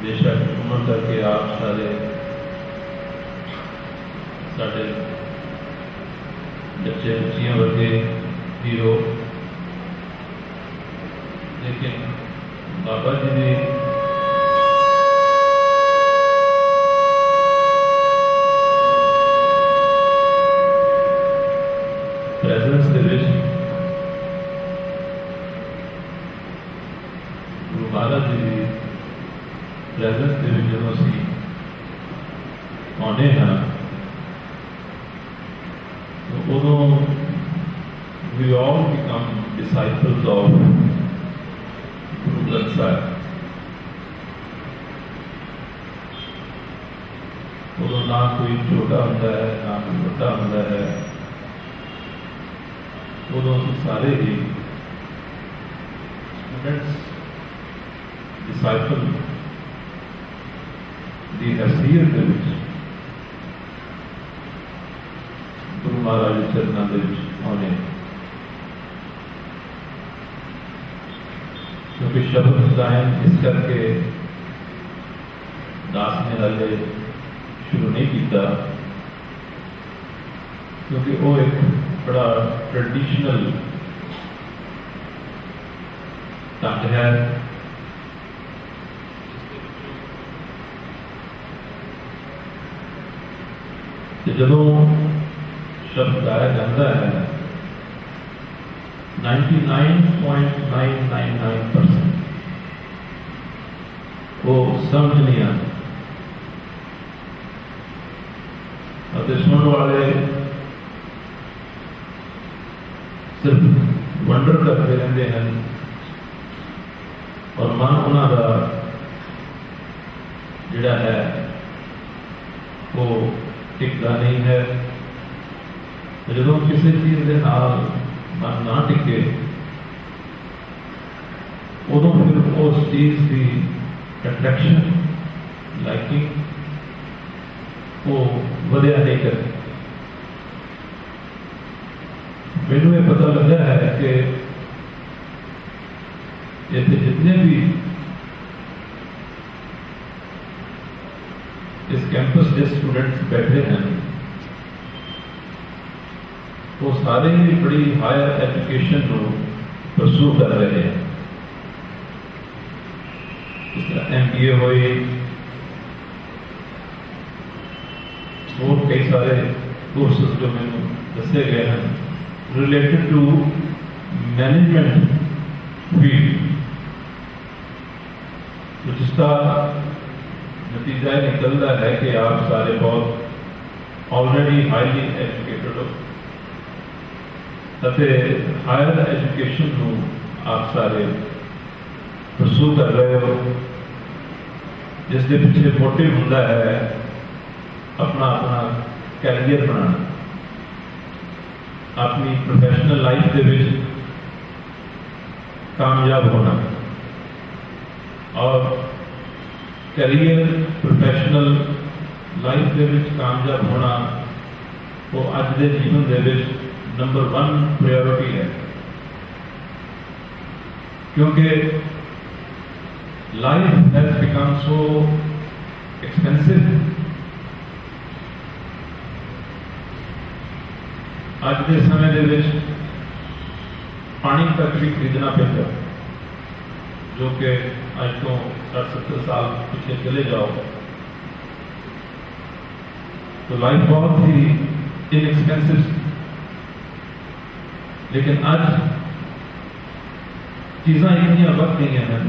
बेशक उम्र करके आप सारे साढ़े बच्चे बच्चियां वर्गे हीरो, लेकिन बाबा जी ने प्रेजेंस दे विच गुरु महाराज जी की प्रेजेंस दे विच जदों असीं आउंदे हां तो उदों we all become disciples of Guru Granth Sahib. उदों ना कोई छोटा होता है ना कोई बड़ा होता है, उदों सारे ही स्टूडेंट्स डिसाइपल की हैसियत के विच गुरु महाराज के चरणों के विच आने, क्योंकि शब्द गायन इस करके दास ने हाले शुरू नहीं किया क्योंकि वो एक बड़ा ट्रेडिशनल ढंग है कि जदों शब्द गाया जाता है 99.999% वो समझ नहीं आता और सुनने वाले सिर्फ वंडर करते रहते हैं और मन उन्होंने जिहड़ा है वो टिकता नहीं है। जो किसी चीज़ के नाल मन ना टिके उदों फिर उस चीज़ की अट्रैक्शन लाइकिंग वो वधिया नहीं करती। मैनू ये पता लगा है कि इतने जितने भी इस कैंपस के स्टूडेंट्स बैठे हैं वो सारे ही बड़ी हायर एजुकेशन को परसू कर रहे हैं। इस तरह MBA हुए और कई सारे कोर्सेज जो मैंने दसे गए हैं रिलेटेड टू मैनेजमेंट फील्ड, तो जिसका नतीजा निकलता है कि आप सारे बहुत ऑलरेडी हाईली एजुकेटेड हो, हायर एजुकेशन को आप सारे परसू कर रहे हो, जिसके पिछले मोटिव होता है अपना अपना कैरियर बनाना, अपनी प्रोफेशनल लाइफ के विच कामयाब होना। और कैरियर प्रोफेशनल लाइफ के विच कामयाब होना वो अज के जीवन के विच नंबर 1 प्रायोरिटी है, क्योंकि life has become so expensive. अज के समय के विच पानी तक भी खरीदना पैंदा, जो कि अज तो 60-70 साल पीछे चले जाओ तो लाइफ बहुत ही इनएक्सपेंसिव। लेकिन अज चीज़ां इतनियां बढ़ गई हैं,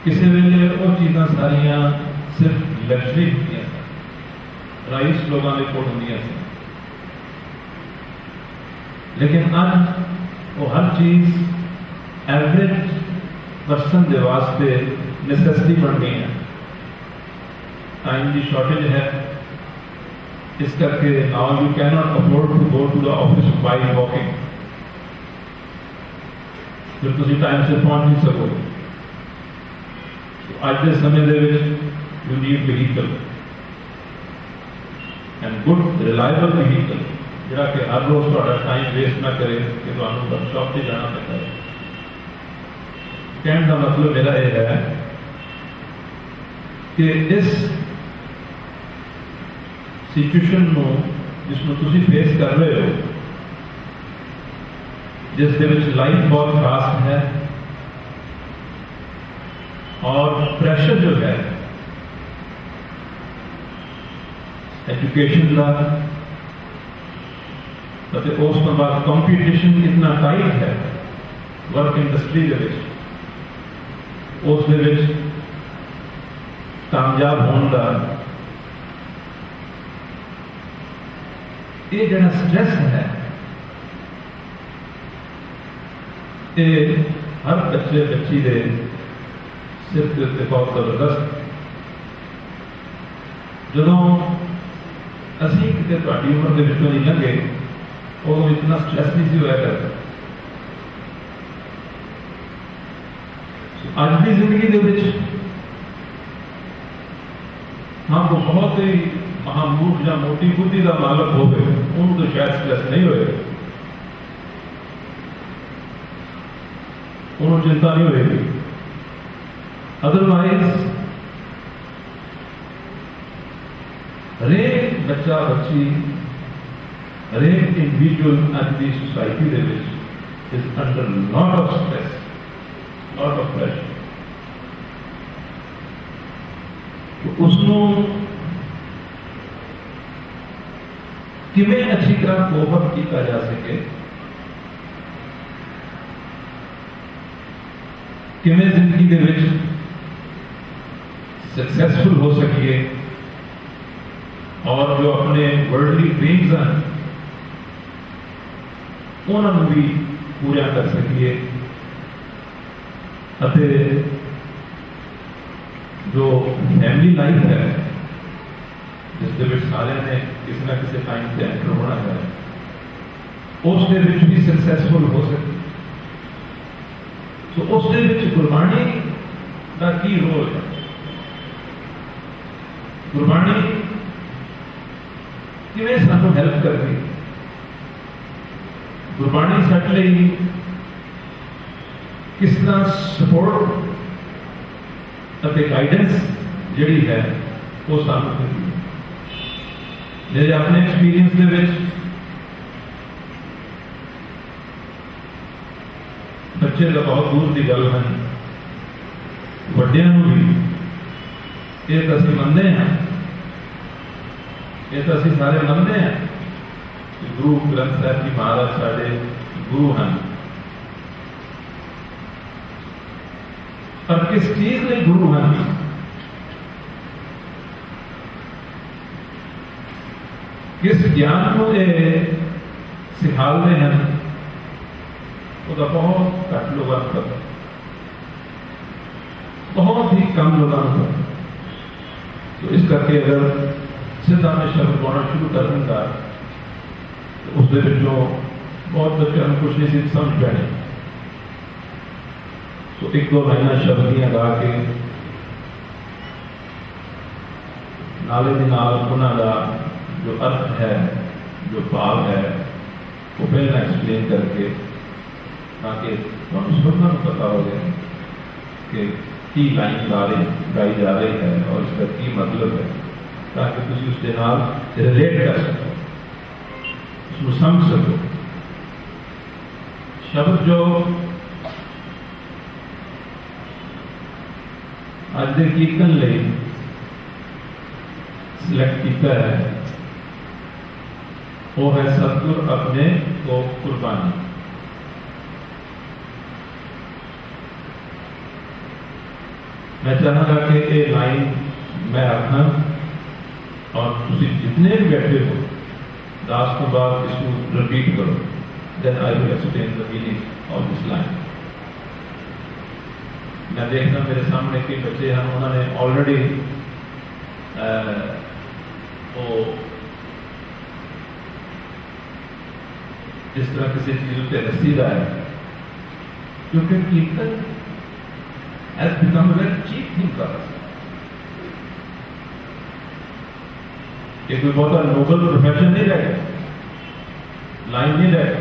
किसी वेले वो चीज़ां सारियां सिर्फ लग्जरी होंदियां सन, राइस लोगों के कोल होंदियां सन, लेकिन अज वो हर चीज़ एवरेज पर्सन के वास्ते नेसेसिटी बन गई है। टाइम की शॉर्टेज है, इस करके now you can not afford to go to the office by walking, फिर तुम टाइम से पहुंच नहीं सकोगे। तो आज के समय के you need vehicle and good reliable vehicle, जोड़ा कि हर रोज थोड़ा टाइम वेस्ट ना करे कि वर्कशॉप से जाना पैदा है। कहने का मतलब मेरा यह है कि इस सिचुएशन ਨੂੰ जिसमें ਤੁਸੀਂ फेस कर रहे हो, जिस दे विच लाइफ बहुत फास्ट है और प्रेशर जो है एजुकेशन का, उस तो बाद कंपीटिशन इतना टाइट है वर्क इंडस्ट्री के विच, उस दे विच कामयाब होने का ये जो स्ट्रेस है, ये हर बच्चे बच्ची के सिर के उत्ते बहुत जबरदस्त। जो असी कितने तुहाडी उम्र के विचों नहीं लंघे, उदों इतना स्ट्रेस नहीं सी होया करता। अज की जिंदगी के विच हाँ को बहुत ही महामूर्ख या मोटी बुद्धि का मालक हो, उन्होंने तो शायद स्ट्रेस नहीं होए, उन्होंने चिंता नहीं होगी। अदरवाइज हरेक बच्चा बच्ची, हरेक इंडिविजुअल अज की सोसाइटी के is under lot of stress, lot of pressure. तो उसनों किवें अच्छी तरह कोप किया जा सके, किवें जिंदगी के विच सक्सेसफुल हो सकिए और जो अपने वर्ल्डली ड्रीम्स हैं उन्होंने भी पूरा कर सकिए, अते जो फैमिली लाइफ है जिसके विच सारे ने किसी ना किसी टाइम से एंटर होना है, उसके विच भी सक्सेसफुल हो सके। तो उसके विच गुरबाणी का की रोल है? गुरबाणी किवें सानू हेल्प करती? गुरबाणी साडे लई किस तरह सपोर्ट अते गाइडेंस जिहड़ी है वो सानू करती है। मेरे अपने एक्सपीरियंस के विच बच्चे तो बहुत दूर की गल है, वड्डियां भी ये तो असीं मनते हैं, ये तो असीं सारे मनते हैं कि गुरु ग्रंथ साहिब जी महाराज साडे गुरु हैं, पर किस चीज लिए गुरु हैं? किस ज्ञान को ये सिखाते हैं उसका बहुत घट लोगों को पता, बहुत ही कम लोगों को पता। तो इस करके अगर सीधा में शब्द बोलना शुरू कर दूंगा तो उस बहुत बच्चों को कुछ नहीं समझ पैने। तो एक दो लाइना शब्द गा के नाले के नाल उन्होंने जो अर्थ है, जो भाव है, वो पहला एक्सप्लेन करके ताकि सबका पता हो जाए कि की लाइन गाई जा रही है और इसका की मतलब है, ताकि तुम उसके नाल रिलेट कर सको, उसको समझ सको। शब्द जो अज के कीर्तन लिए सिलेक्ट किया है वो है सतगुर अपने को कुर्बानी। मैं चाहूँगा कि ये लाइन मैं रखना और तुम जितने भी बैठे हो दास तो बाद इसको रिपीट करो, then I will explain the meaning of this line. मैं देखना मेरे सामने के बच्चे हैं, उन्होंने ऑलरेडी वो इस तरह किसी चीज पर रसी रहा है, क्योंकि कीर्तन has become a very cheap thing for us. ये कोई बहुत नोबल प्रोफेशन नहीं रहेगा, लाइन नहीं रहेगा।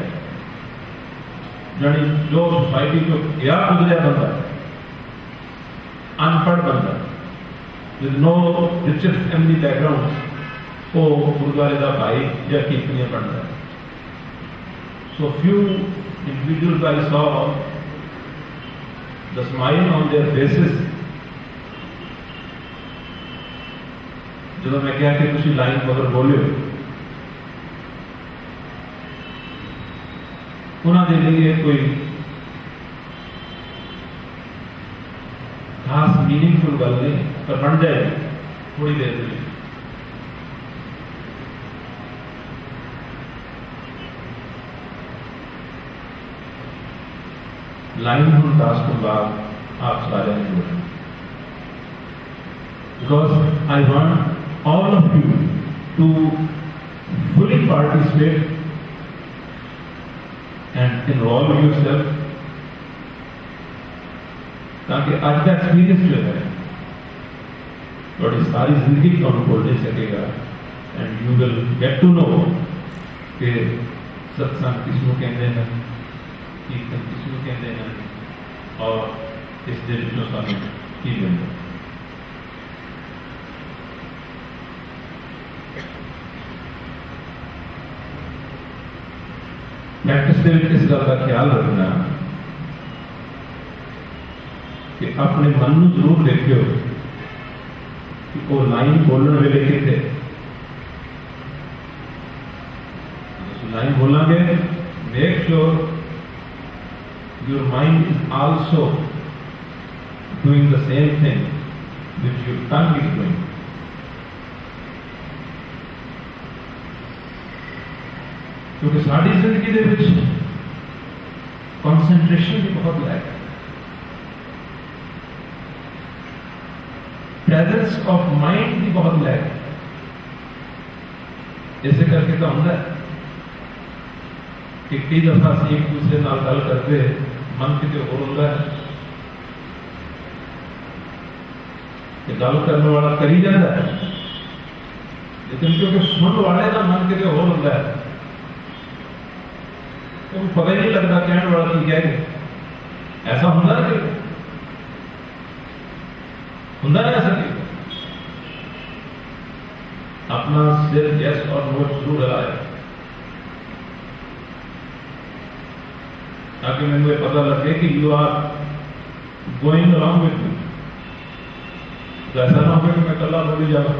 यानी जो सोसाइटी को गया गुजरिया बंदा, अनपढ़ बंदा, with no richer family background, वो गुरुद्वारे का भाई या कीर्तनिया बनता है. So few individuals I saw, the smile on their faces. ਜਦੋਂ मैं कहा कि तुसी लाइन मगर बोलियो, उन्होंने लिए कोई खास मीनिंगफुल गल नहीं, पर बन जाए थोड़ी देर में. लाइन हूँ 10 के बाद आप सारे ने जुड़े, because I want all of you to fully participate and involve yourself, ताकि आज का एक्सपीरियंस जो है थोड़ी सारी जिंदगी का अनुभव ले सकेगा. And you will get to know कि सत्संग किसको कहते हैं, कीर्तन किसको कहते हैं, और इस दिन जो सामने की गई. प्रैक्टिस के इस गल का ख्याल रखना कि अपने मन में जरूर देखियो कि वो लाइन बोलने वेले कितने लाइन बोलेंगे. Make sure your mind is also doing the same thing which your tongue is doing. क्योंकि साड़ी जिंदगी दे विच कॉन्सेंट्रेशन की बहुत लैक है. प्रेजेंस ऑफ माइंड की बहुत लैक है. इसे करके तो होता है कि कई दफा असीं एक दूसरे नाल गल करते मन किते होर होंदा है कि गल करने वाला करी जाता है, लेकिन क्योंकि सुनने वाले का मन किते होर होंदा है, तो पता ही नहीं लगता कहने वाला की कह के. ऐसा होंदा ना, होंदा ना ऐसा कि अपना सिर यस और नो जरूर हलाए, ताकि मैंने पता लगे कि you are going along with me. तो ऐसा ना हो कि मैं कला बोली जाऊँ,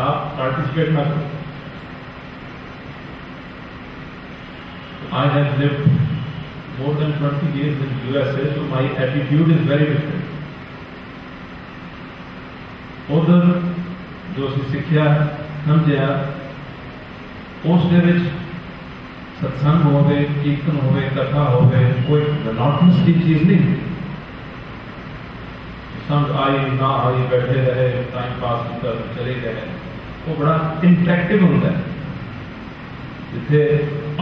आप पार्टिसिपेट ना करो. I have lived more than 20 years in USA, so my attitude is very different. उधर जो सिक्ख्या समझिया उस दे विच सत्संग होवे, कीर्तन होवे, कथा होवे, कोई मोनोटनस की चीज नहीं. समझ आई ना आई, बैठे रहे, टाइम पास कर चले गए, वो बड़ा इंटरेक्टिव होता है. जिथे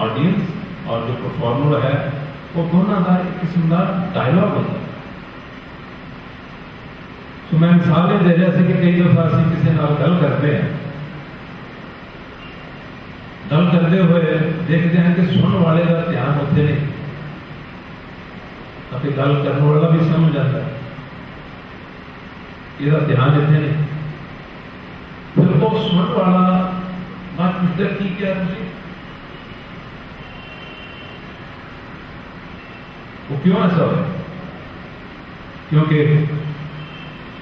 ऑडियंस और जो परफॉर्मर है वो दोनों का एक किस्म का डायलॉग होता है. तो मैं मिसाल दे रहा था कि कई दफा असीं किसी नाल गल करते हैं, गल करते हुए देखते हैं कि सुनने वाले का ध्यान होते नहीं, अपनी गल करने वाला भी समझ जाता है इसका ध्यान इतने नहीं. फिर वो सुनने वाला बात पूछता की क्या तुझे, वो क्यों ऐसा हो? क्योंकि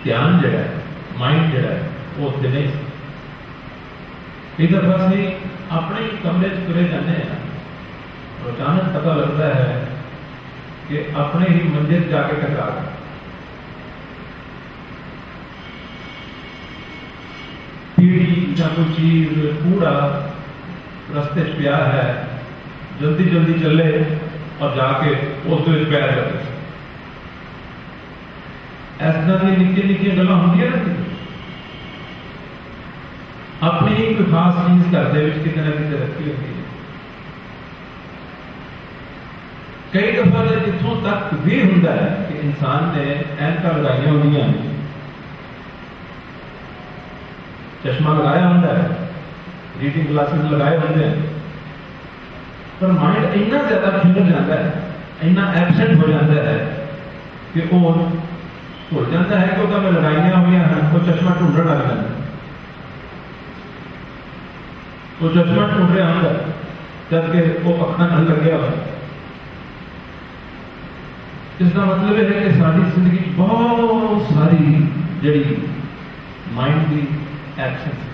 ध्यान जड़ा है, माइंड जड़ा है, वो उत्ते नहीं. एक दफा से अपने ही कमरे च तुरे जाने हैं और अचानक पता लगता है कि अपने ही मंदिर जाके टकरा गए. पीढ़ी या कोई चीज कूड़ा रस्ते च पिया है, जल्दी जल्दी चले और जाके उस पैर लगे. इस तरह की निक्की निक्की गल्लां होंदियां ना, अपनी ही कोई खास चीज करते कितने ना कितने रखी होती है. कई दफा इतों तक भी होंदा है कि इंसान ने ऐनकां लगाइया होंदियां, चश्मा लगाया होंदा है, रीडिंग ग्लासेस लगाए होंदे हैं, पर माइंड इन्ना ज्यादा खिलर जाता है, इन्ना एबसेंट हो जाता है कि वो भुल जाता है कि वो मैं लड़ाइयां हुई हैं, वो चश्मा ढूंढने लग जाता है, वो चश्मा ढूंढ रहा अंदर जबकि वो अखा न लगे हुआ। इसका मतलब है कि सारी जिंदगी बहुत सारी जड़ी माइंड की एब्सेंस है,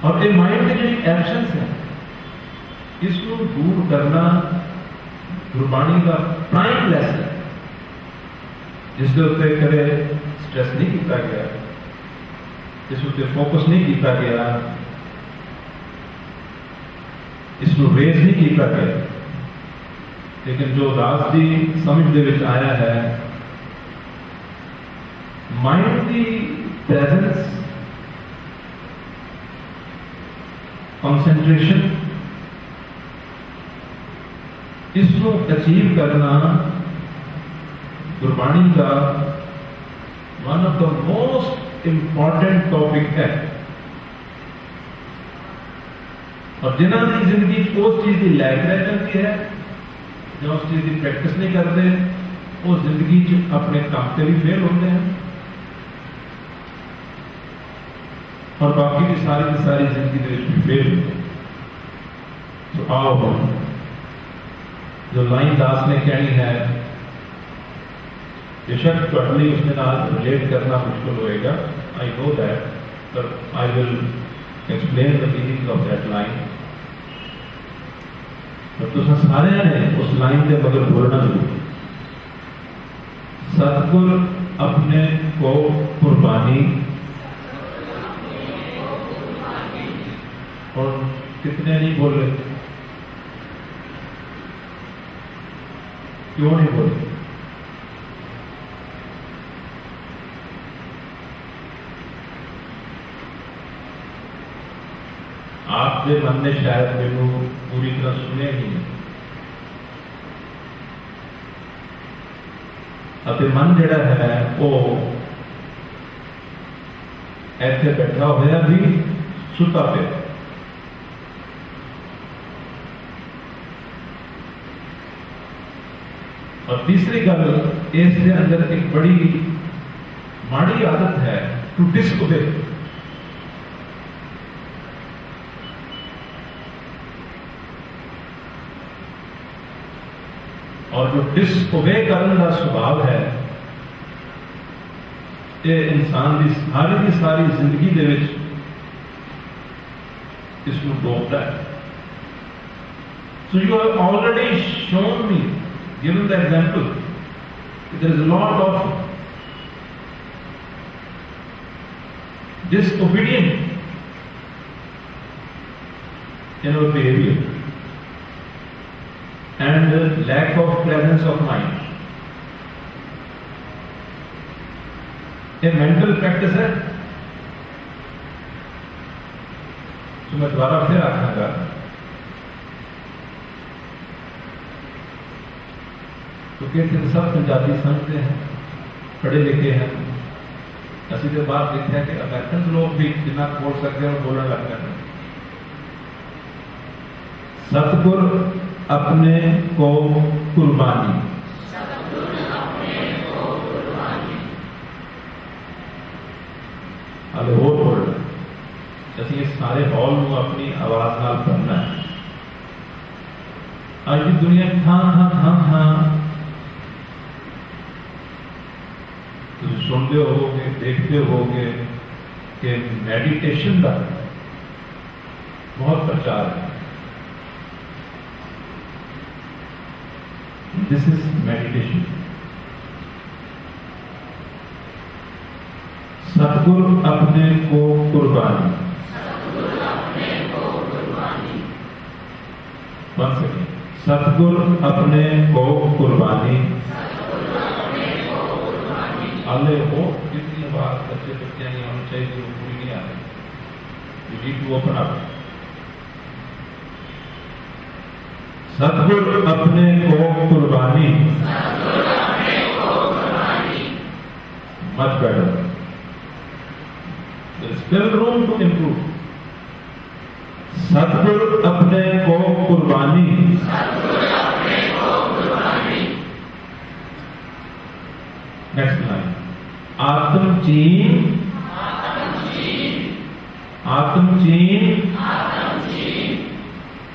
और ये माइंड की जी एब्सेंस है इसको दूर करना गुरबाणी का प्राइम लेसन है, जिसके उत्ते कदे स्ट्रेस नहीं किया गया, इस उत्ते फोकस नहीं किया गया, इसको रेज नहीं किया गया। लेकिन जो दास की समझ दे विच आया है, माइंड की प्रेजेंस, कंसंट्रेशन, इसको अचीव करना गुरबाणी का one of the most important topic है। और जिन्होंने जिंदगी उस चीज की लैक रह जाती है, जो उस चीज की प्रैक्टिस नहीं करते, वो जिंदगी अपने काम से भी फेल होते हैं, और बाकी की सारी जिंदगी भी फेल होते हैं। तो आओ हम जो लाइन दास ने कहनी है, बेशक टोटली उसके नाल रिलेट करना मुश्किल होएगा, I know that, but I will explain the meaning of that line. तो तुम सारे ने उस लाइन के मगर बोलना जरूर, सतगुर अपने को कुर्बानी, और कितने नहीं बोले, क्यों नहीं बोले? आपके मन ने शायद मैनू पूरी तरह सुने ही नहीं, अते मन जिहड़ा है वो ऐसे बैठा होया भी सुता पे। और तीसरी गल, इसके अंदर एक बड़ी माड़ी आदत है टू डिसओबे। और जो डिसओबे करने का स्वभाव है, ये इंसान की सारी जिंदगी दे विच इसको डोबता है। So you have already shown me, given the example, there is a lot of disobedience in our behavior and lack of presence of mind. A mental practice है, तो मैं दोबारा फिर आखूंगा, क्योंकि सब पंजाबी समझते हैं, पढ़े लिखे हैं, असं तो बात देखा कि अमेरिकन लोग भी जितना बोल सकते हैं बोलने लग जाते हैं। सतगुर अपने को कुर्बानी, हाले होर बोलना, असं इस सारे हॉल में अपनी आवाज नाल पढ़ना है। आज की दुनिया थां सुनते होगे, देखते होगे कि मेडिटेशन का बहुत प्रचार है। This is meditation. सतगुर अपने को कुर्बानी, वन सेकेंड, सतगुर अपने को कुर्बानी। हाले हो जितनी बात बच्चे बच्चियां नहीं होनी चाहिए, वो पूरी नहीं आ रही। You need to open up. सतगुर अपने को कुर्बानी, much better, still room to improve. सतगुर अपने को कुर्बानी, चीन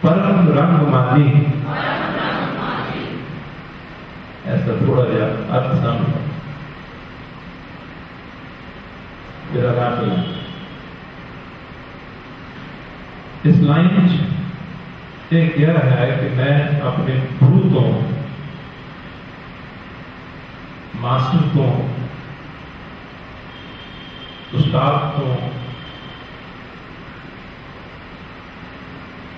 परम रंग मानी। ऐसा थोड़ा जा अर्थ समझ मेरा रात। इस लाइन एक यह है कि मैं अपने गुरु को, मास्टर को, उस्ताद को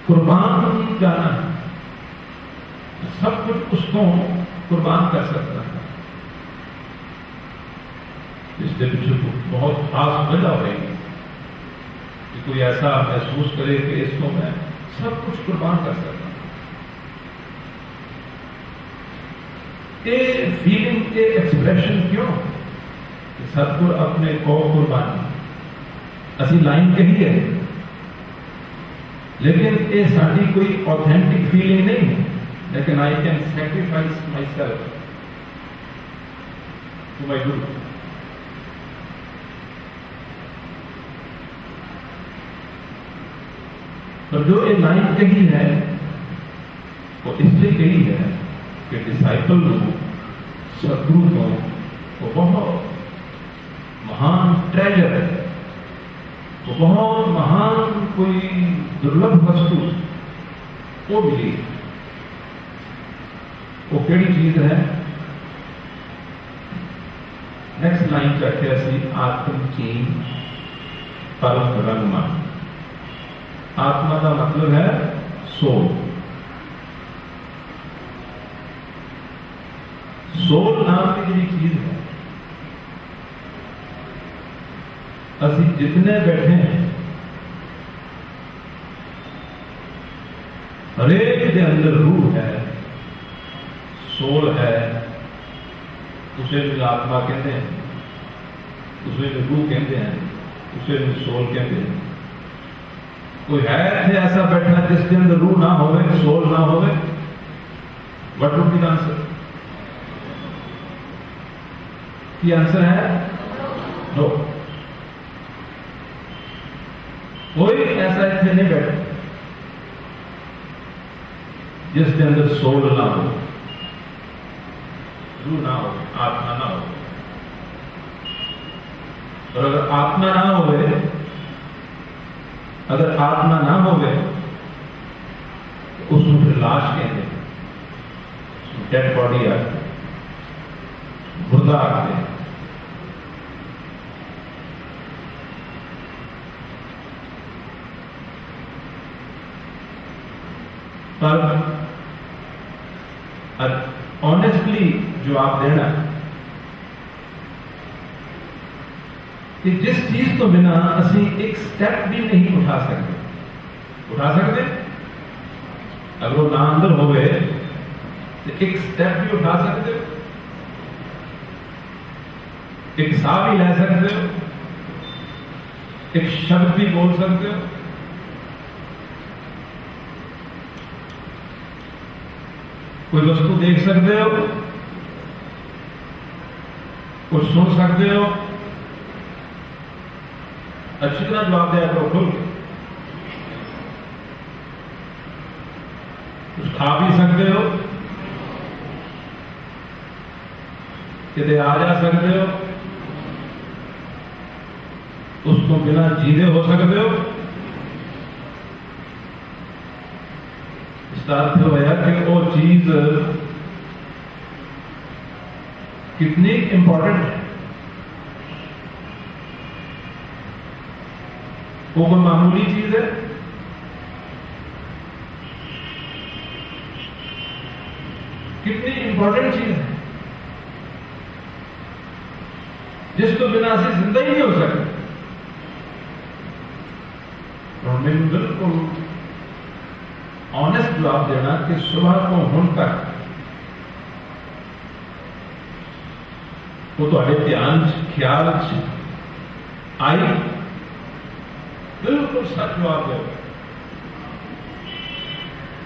कुर्बान जाना, सब कुछ उसको कुर्बान कर सकता है। इसलिए मुझे बहुत खास वजह होगी कि कोई ऐसा महसूस करे कि इसको मैं सब कुछ कुर्बान कर सकता हूं। ये फीलिंग के एक्सप्रेशन क्यों कि सतगुरु अपने को कुर्बान असी लाइन कही है, लेकिन ये साड़ी कोई ऑथेंटिक फीलिंग नहीं है। लेकिन I can sacrifice my self to my guru. पर जो ये लाइन कही है वो इसलिए कही है कि डिसाइपल को, सदगुरु को वो बहुत महान ट्रेजर है, वो बहुत महान कोई दुर्लभ वस्तु वो मिली। वो केड़ी चीज है? नेक्स्ट लाइन चढ़ते ऐसी आत्म चीन परम रंगमान। आत्मा का मतलब है सोल। सोल नाम की जी चीज है। असि जितने बैठे हैं हरेक के अंदर रूह है, सोल है, उसे भी आत्मा कहते हैं, उसे भी रूह कहते हैं, उसे भी सोल कहते हैं। कोई है थे ऐसा बैठा जिसके अंदर रूह ना होवे, सोल ना होवे? What would be the answer? की आंसर है नो। कोई ऐसा इतने नहीं बैठा जिसके अंदर सोल ना हो, रूह ना हो, आत्मा ना हो। और अगर आत्मा ना होवे, अगर आत्मा ना होवे तो उसमें फिर लाश कहते हैं, डेड बॉडी आती है, मुर्दा आते हैं। पर ऑनेस्टली जवाब देना कि जिस चीज तो बिना असी एक स्टेप भी नहीं उठा सकते। उठा सकते अगर वो ना अंदर होवे तो एक स्टेप भी उठा सकते हो, एक साह भी ले सकते हो, एक शब्द भी बोल सकते हो। कोई वस्तु देख सकते हो, कुछ सुन सकते हो। अच्छी तरह जवाब दिया करो खुल के। कुछ खा भी सकते हो, कितने आ जा सकते हो, उसको बिना जीते हो सकते हो। इसका अर्थ होया कि वो चीज कितनी इंपॉर्टेंट है। वो कोई मामूली चीज है? कितनी इंपॉर्टेंट चीज है जिसको बिना से जिंदा ही नहीं हो सकती। और मैंने बिल्कुल ऑनेस्ट जवाब देना कि सुबह को हुण तक वो थोड़े ध्यान ख्याल आई, बिल्कुल सच जवाब दो।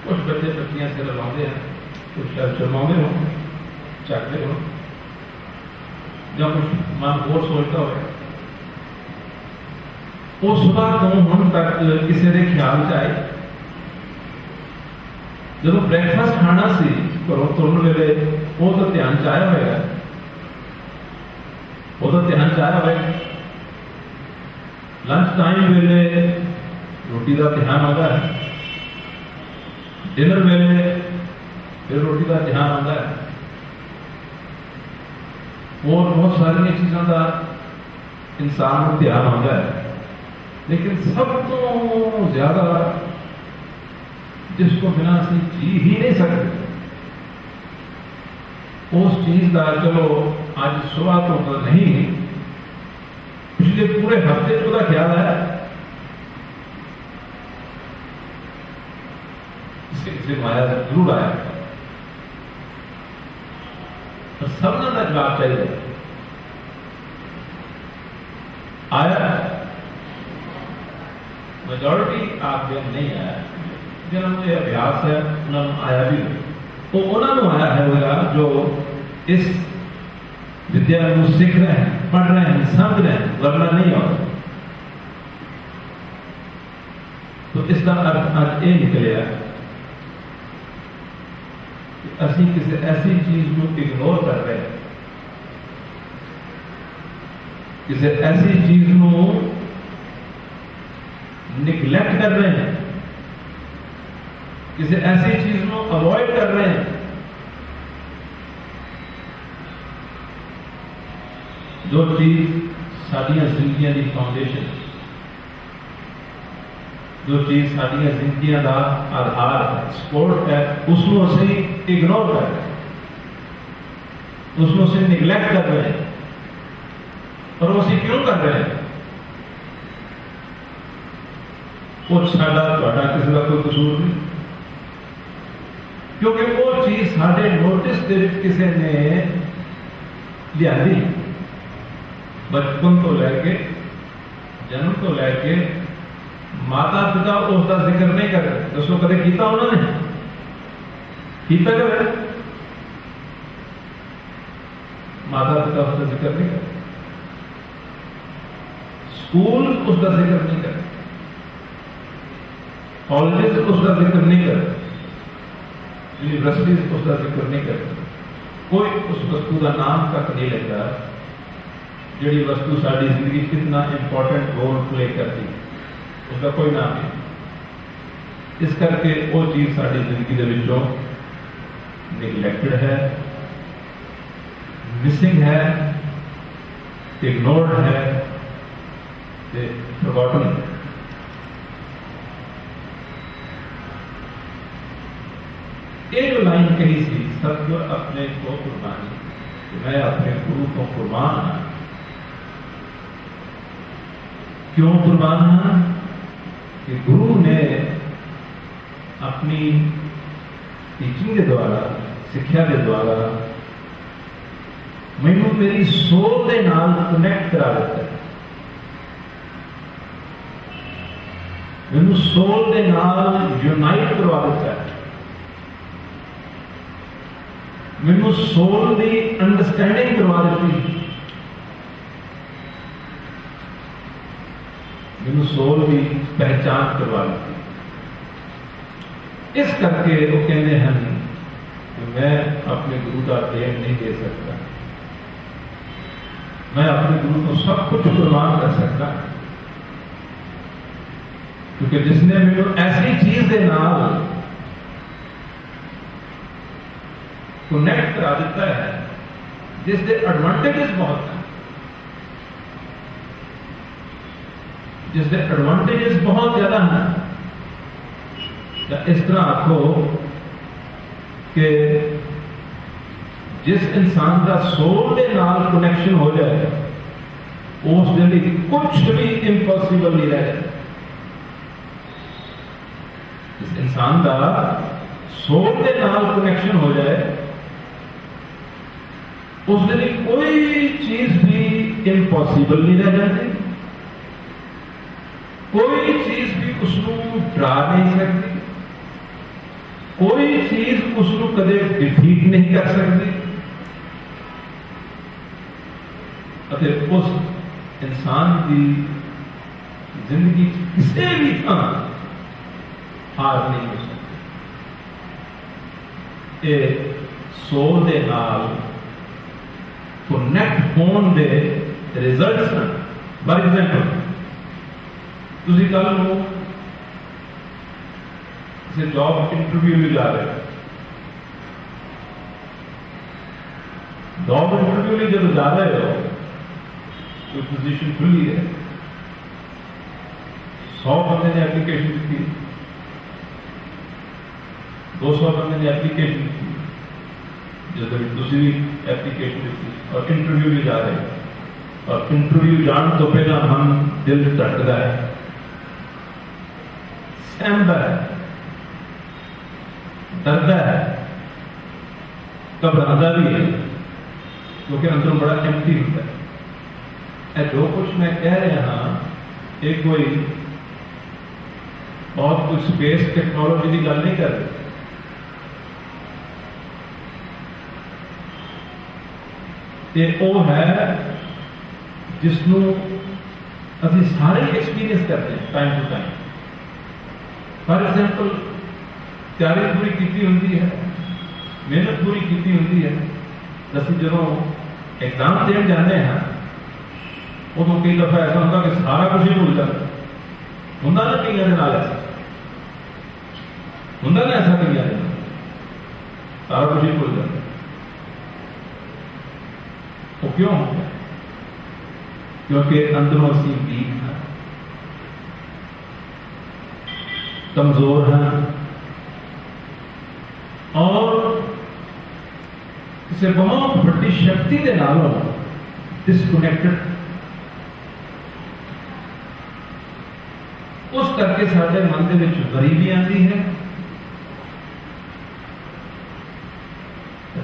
कुछ बच्चे बच्चियां से लगाते हैं, कुछ शर्माते हो, चाहते हो, या कुछ मन और सोचता हो वो सुबह तो हुण तक किसी के ख्याल च आए जो ब्रेकफास्ट खाना सी घरों तुरन वेले वो तो ध्यान च आया होगा, वो तो ध्यान च आया होगा। लंच टाइम वेले रोटी का ध्यान आता है, डिनर वेले फिर रोटी का ध्यान आता है, और बहुत सारी चीज़ों का इंसान को ध्यान आता है। लेकिन सब तो ज्यादा जिसको बिना असं जी ही नहीं सकते, उस चीज का चलो आज सुबह तो नहीं, पिछले पूरे हफ्ते का ख्याल है, इसे माया जरूर आया, पर सबने का जवाब चाहिए आया। मेजोरिटी आप जन नहीं आया, जिन्होंने अभ्यास है उन्होंने आया भी तो उन्होंने आया है होगा जो इस विद्या को सीख रहे हैं, पढ़ रहे हैं, समझ रहे हैं, वरना नहीं होगा। तो इसका अर्थ आज ये निकलिया कि असी किसी ऐसी चीज को इग्नोर कर रहे हैं, किसी ऐसी चीज को निगलेक्ट कर रहे हैं, किसी ऐसी चीज को अवॉइड कर रहे हैं जो चीज साडियां जिंदगियां की फाउंडेशन, जो चीज साडियां जिंदगियां का आधार है, सपोर्ट है, उसको असी इग्नोर कर रहे हैं, उसको असी निगलेक्ट कर रहे हैं। और वो असी क्यों कर रहे हैं? वो साडा तुहाडा किसी का कोई कसूर नहीं, क्योंकि वो चीज साडे नोटिस दे विच किसी ने लियादी। बचपन तो लैके जन्म तो लैके माता पिता उसका जिक्र नहीं कर रहे। दसो कदे किया उन्होंने? किया कर माता पिता उसका जिक्र नहीं कर, स्कूल उसका जिक्र नहीं कर, कॉलेज उसका जिक्र नहीं कर, यूनिवर्सिटीज उसका जिक्र नहीं कर, कोई उस वस्तु का नाम तक नहीं लेता जी वस्तु साड़ी जिंदगी कितना इंपॉर्टेंट रोल प्ले करती, उसका कोई नाम नहीं। इस करके वो चीज साड़ी जिंदगी के विचों निगलेक्टेड है, मिसिंग है, इग्नोर्ड है, फॉरगॉटन है। एक जो लाइन कही सी, सत्य अपने को कुर्बानी, मैं अपने गुरु को कुर्बान हाँ। क्यों कुर्बान हाँ? कि गुरु ने अपनी टीचिंग के द्वारा, सिक्ख्या के द्वारा मैनू मेरी सोल के नाल कनेक्ट करा दिता है, मैनू सोल के नाल यूनाइट करवा दिता है, मैनू सोल की अंडरस्टैंडिंग करवा दी, मैनू सोल की पहचान करवा दी। इस करके वो कहते हैं कि मैं अपने गुरु का देन नहीं दे सकता, मैं अपने गुरु को सब कुछ कुर्बान कर सकता, क्योंकि जिसने मैनू ऐसी चीज के नाल कनेक्ट करा दिता है जिसके एडवांटेजेस बहुत हैं, जिसके एडवांटेजेस बहुत ज्यादा हैं। इस तरह आखो कि जिस इंसान का सोल के नाल कनेक्शन हो जाए उस लिए कुछ भी इम्पॉसिबल नहीं रह जाए। जिस इंसान का सोल के नाल कनेक्शन हो जाए उस लिए कोई चीज भी इम्पॉसिबल नहीं रह जाती, कोई चीज भी उसको डरा नहीं सकती, कोई चीज उसको कदे डिफीट नहीं कर सकती। उस इंसान की जिंदगी किसी भी थां हार नहीं हो सकती। ये सोल दे नाल कनेक्ट होने दे रिजल्ट्स हैं। फॉर एग्जाम्पल तुसी कल नूं किसी जॉब इंटरव्यू में जा रहे हो, जॉब इंटरव्यू में जब जा रहे हो कोई पोजीशन खुली है, 100 बंदे ने एप्लीकेशन की, 200 बंदे ने एप्लीकेशन की, जैसे तुसी भी एप्लीकेशन दी और इंटरव्यू भी जा रहे हो, और इंटरव्यू जाने तो पहला मन दिल धड़कता है, सहमता है, डरता है, घबराता भी है, क्योंकि अंदरों बड़ा एम्प्टी होता है। जो कुछ मैं कह रहा हाँ ये कोई बहुत कुछ स्पेस टेक्नोलॉजी की गल नहीं कर रहे, ये वो है जिसनों अभी सारे एक्सपीरियंस करते हैं time to time. For example तैयारी पूरी की होंगी है, मेहनत पूरी की होंगी है, असं जो एग्जाम देने जाते हैं उदों कई दफा ऐसा होता कि सारा कुछ ही भूल जाता होंगे ना, कई ऐसा होंगे ना, ऐसा कई सारा कुछ ही भूल जाता। वो क्यों होता है? क्योंकि अंदरों असी वीक हैं, कमजोर हैं और किसी बहुत बड़ी शक्ति के नालों डिसकनेक्टेड, उस करके साडे मन के विच गरीबी आती है,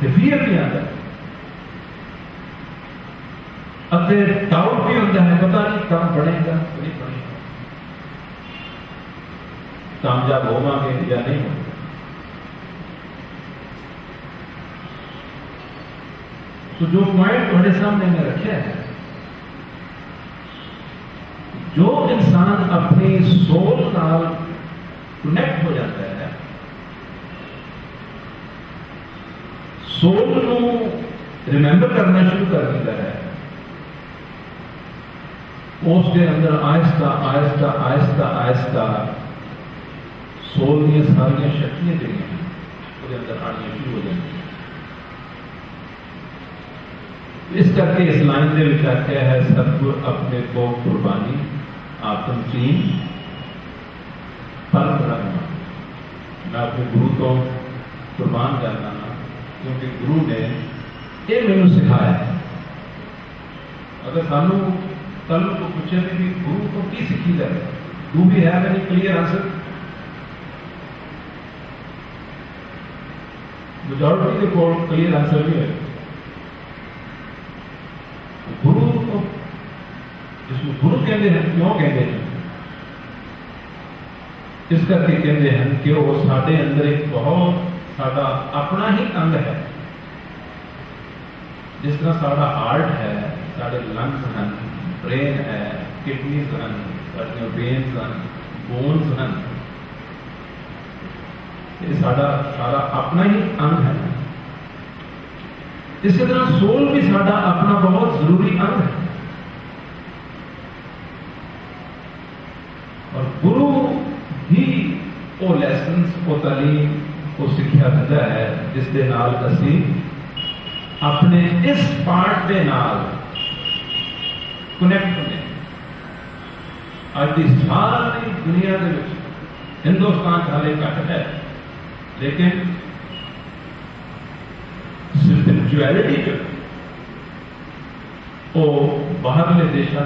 फियर भी आता है, डाउट भी होता है, पता नहीं काम बढ़ेगा नहीं बढ़ेगा, कामयाब होवांगे या नहीं होंगे। तो जो पॉइंट तुम्हारे सामने मैं रखा है, जो इंसान अपनी सोल नाल कनेक्ट हो जाता है, सोल को रिमेंबर करना शुरू कर देता है, उसके अंदर आहिस्ता आहिस्ता आहिस्ता आहिस्ता सोल दी सारियां शक्तियां जड़ियां उसके अंदर आनी शुरू हो जाती। इस करके इस लाइन के विच आख्या है, सतगुर अपने को कुर्बानी आत्म चीन फल बढ़ाना। मैं अपने गुरु को कुर्बान करना क्योंकि गुरु ने ये मैनू सिखाया। अगर सानू कल को पूछे कि गुरु को की सीखी जाए, do we have any clear answer? Majority के कोल क्लियर आंसर भी है। गुरु को जिसको गुरु कहते हैं, क्यों कहते हैं? इस करके कहते हैं कि वो साडे अंदर एक बहुत साडा अपना ही अंग है। जिस तरह साडा हार्ट है, साडे लंग्स हैं, ब्रेन है, किडनीज हैं, वेन्स हैं, बोन्स हैं, ये साडा सारा अपना ही अंग है। इसी तरह सोल भी साडा अपना बहुत जरूरी अंग है। और गुरु ही वो लैसन्स, वो तालीम, वो शिक्षा देता है जिसके नाल असी अपने इस पार्ट के नाल कनेक्ट होने। आज की सारी दुनिया के विच हिंदुस्तान हाले घट है, लेकिन स्पिरिचुअलिटी जो वो बाहरले देशों,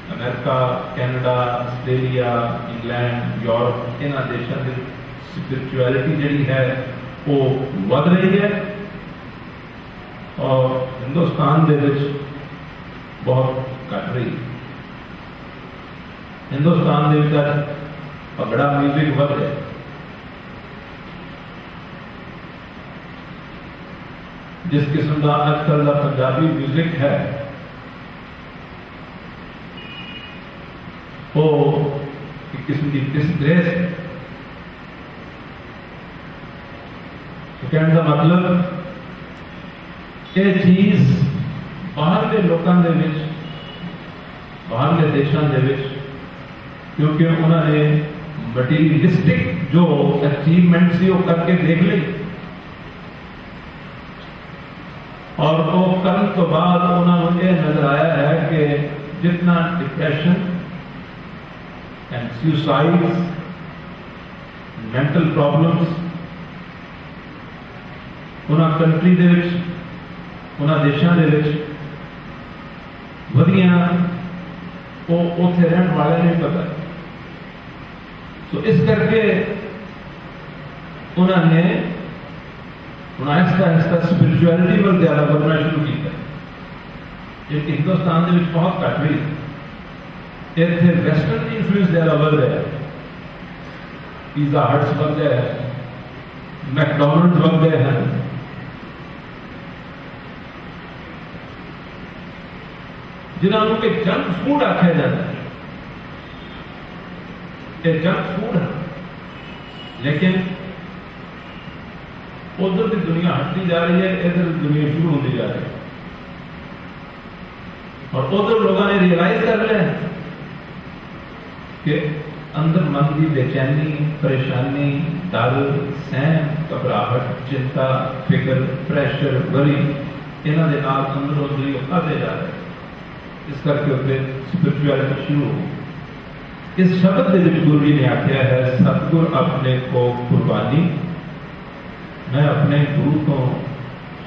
America, Canada, Australia, England, Europe, इन्होंने देशों की स्पिरिचुअलिटी जी है वो बढ़ रही है और हिंदुस्तान के बहुत घट रही है। हिंदुस्तान के भंगड़ा म्यूजिक बढ़ रहा है, जिस किस्म का अजकल का पंजाबी म्यूजिक है वो एक किस्म की डिसग्रेस है। तो कहने का मतलब ये चीज बाहरले लोगों के विच, बाहरले देशों के विच, क्योंकि उन्होंने मटीरियलिस्टिक जो अचीवमेंट सी वो करके देख ली, और वो करने तो बाद उन्होंने ये नजर आया है कि जितना depression and suicides, mental problems उन्होंने कंट्री दे विच, उन्होंने देशों के विच वधिया, वो उत्थे रहने वाले नहीं पता। तो इस करके उन्होंने आहिस्ता आहिस्ता स्पिरिचुअलिटी पर ज्यादा बढ़ना शुरू किया, जो हिंदुस्तान के बहुत घट रही है। इतने वैसटर्न इन्फ्लुएंस ज्यादा बढ़ रहा है, पिज़्ज़ा हट्स बढ़ गए हैं, मैकडॉनल्ड्स बढ़ गए हैं, जिन्होंने के जंक फूड आख्या जाता है। ये जंक फूड है, लेकिन उधर की दुनिया हटती जा रही है, इधर दुनिया शुरू होती जा रही है। और उधर लोगों ने रियलाइज कर लिया है कि अंदर मन की बेचैनी, परेशानी, डर, सहम, घबराहट, चिंता, फिक्र, प्रेशर, वरी, इन्हों के नाल अंदर उधर बढ़ते जा रहे हैं। इस करके उत्ते स्पिरिचुअलिटी शुरू हो। इस शब्द के विच गुरु जी ने आख्या है, सतगुर अपने को कुर्बानी, मैं अपने गुरु को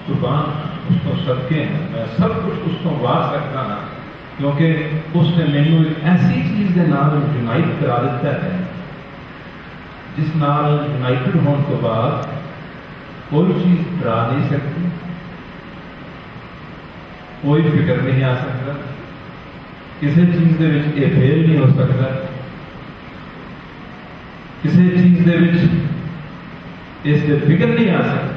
कुर्बान, उसको सदके हैं, मैं सब कुछ उसको वार सकता हाँ, क्योंकि उसने मैनू एक ऐसी चीज के नाल यूनाइट करा दिता है जिस नाल यूनाइटेड होने के बाद कोई चीज डरा नहीं सकती, कोई फिक्र नहीं आ सकता, किसी चीज के विच ये फेल नहीं हो सकता, किसी चीज के विच इससे फिक्र नहीं आ सकता,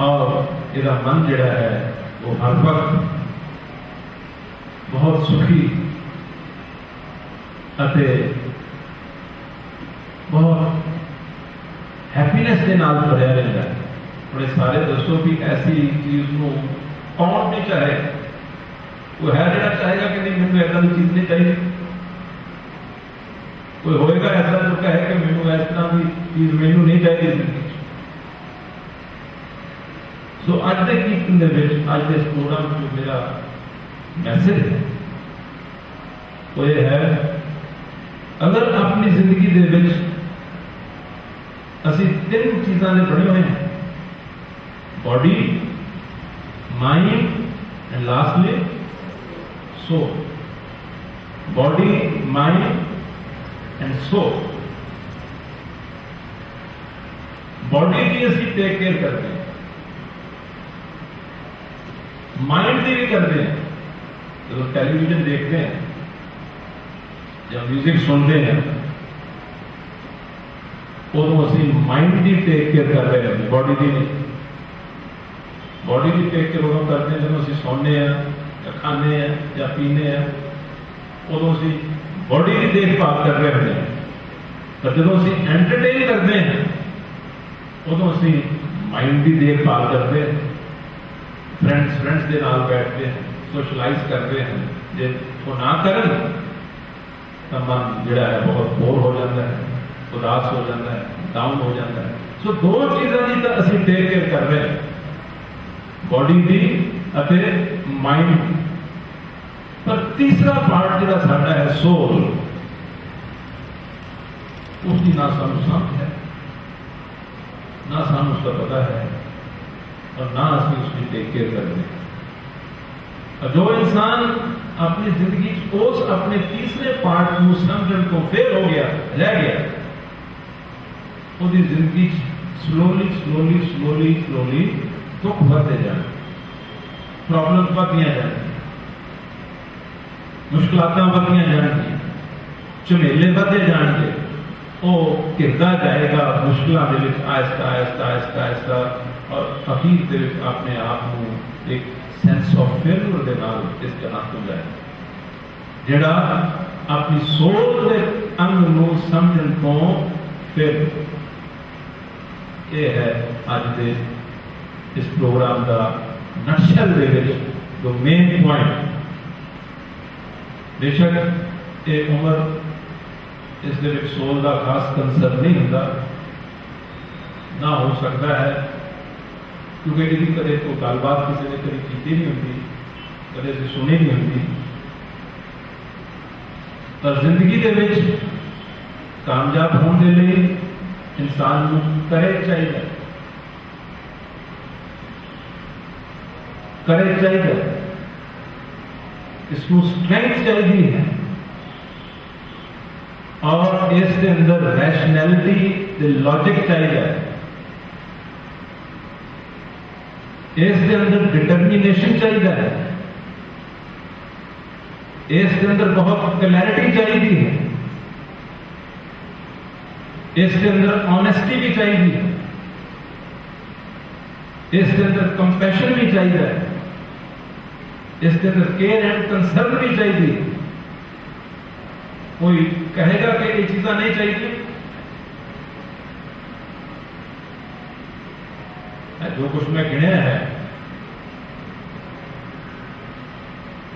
और इसका मन जिहड़ा है वो हर वक्त बहुत सुखी अते बहुत हैप्पीनेस के नाल भरिया रहता है। बड़े सारे दसो कि ऐसी चीज को कौन नहीं चाहे, कोई है जो चाहेगा कि नहीं मैंने ऐसा की चीज नहीं चाहिए, कोई होएगा ऐसा जो कहे कि मैंने इस तरह की चीज मैनू नहीं चाहिए जिंदगी। सो अज के कीर्तन अज के प्रोग्राम जो मेरा मैसेज है वो ये है, अगर अपनी जिंदगी दे विच असी तीन चीज़ों ने बने हुए हैं, body, mind and lastly soul. Body, mind and soul. Body की असी टेक केयर करते हैं, माइंड की भी करते हैं। जब टेलीविजन देखते हैं, जब म्यूजिक सुनते हैं, उदों असी माइंड की टेक केयर कर रहे हैं, बॉडी की नहीं। बॉडी की टेक केयर उदों करते हैं जब असी सोने हैं या खाने हैं या पीने हैं, उदों असी बॉडी की देखभाल कर रहे होते हैं। पर जो असी एंटरटेन करते हैं, उदों असी माइंड की देखभाल करते हैं। फ्रेंड्स के नाल बैठते हैं, सोशलाइज करते हैं, जो वो ना करन तो मन जिहड़ा है बहुत बोर हो जाता है, उदास हो जाता है, डाउन हो जाता है। सो दो चीज़ों की तो असी टेक केयर कर रहे हैं, बॉडी की अते माइंड की। पर तीसरा पार्ट जो साडा है सोल, उसकी ना सानू समझ है, ना सानू उसका पता है, और ना असं उसकी टेक केयर करते हैं। और जो इंसान अपनी जिंदगी उस अपने तीसरे पार्ट को समझने को फेल हो गया, रह गया, उसकी जिंदगी स्लोली स्लोली स्लोली स्लोली दुख बढ़ते जाए, प्रॉब्लम बढ़दियां जाए, मुश्किलात बढ़दियां जाएंगी, झमेले बढ़ते जाएंगे, वो घिरता जाएगा मुश्किलों के विच आहिस्ता आहिस्ता आहिस्ता आहिस्ता, और अखीर के विच अपने आप को एक सेंस ऑफ फेलियर के नाल इस जहां हो जाए, जिहड़ा अपनी सोल के अंग नूं समझण तो फिर यह है अज दे इस प्रोग्राम का नटशल दे विच जो मेन पॉइंट। बेशक ये उम्र इस दे विच सोल का खास कंसर्न नहीं होता, ना हो सकता है क्योंकि यदि कदे कोई गलबात किसी ने कभी की नहीं होती, कदे से सुनी नहीं होती। पर जिंदगी दे विच कामयाब होने के लिए इंसान को करेज चाहिए, करेज चाहिए, इसको स्ट्रेंथ चाहिए है और इसके अंदर रैशनैलिटी लॉजिक चाहिए, इसके अंदर डिटर्मिनेशन चाहिए है, इसके अंदर बहुत क्लैरिटी चाहिए है, इसके अंदर ऑनेस्टी भी चाहिए, इसके अंदर कंपैशन भी चाहिए, इसके अंदर केयर एंड कंसर्न भी चाहिए। कोई कहेगा कि ये चीजें नहीं चाहिए, जो कुछ मैं गिनया है,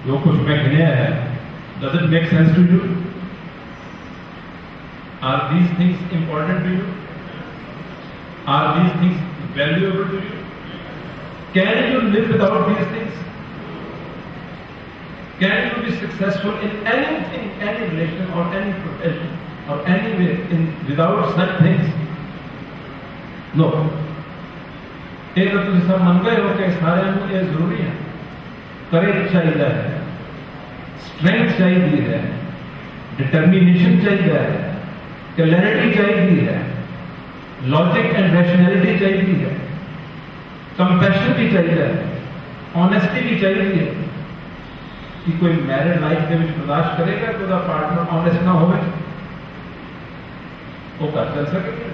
जो कुछ मैं गिनया है, does it make sense to you? Are these things important to you? Are these things valuable to you? Can you live without these things? Can you be successful in anything, any relation or any profession or anywhere without such things? No. ये तो तुम सब मन गए हो कि सारे ये जरूरी है। करेज चाहिए है, स्ट्रेंथ चाहिए है, डिटर्मिनेशन चाहिए है, क्लैरिटी चाहिए है, लॉजिक एंड रैशनैलिटी चाहिए है, कंपैशन भी चाहिए है, ऑनेस्टी भी चाहिए है। कि कोई मैरिड लाइफ के बर्दाश्त करेगा कि पार्टनर ऑनेस्ट ना हो, वो घर चल सकेगा,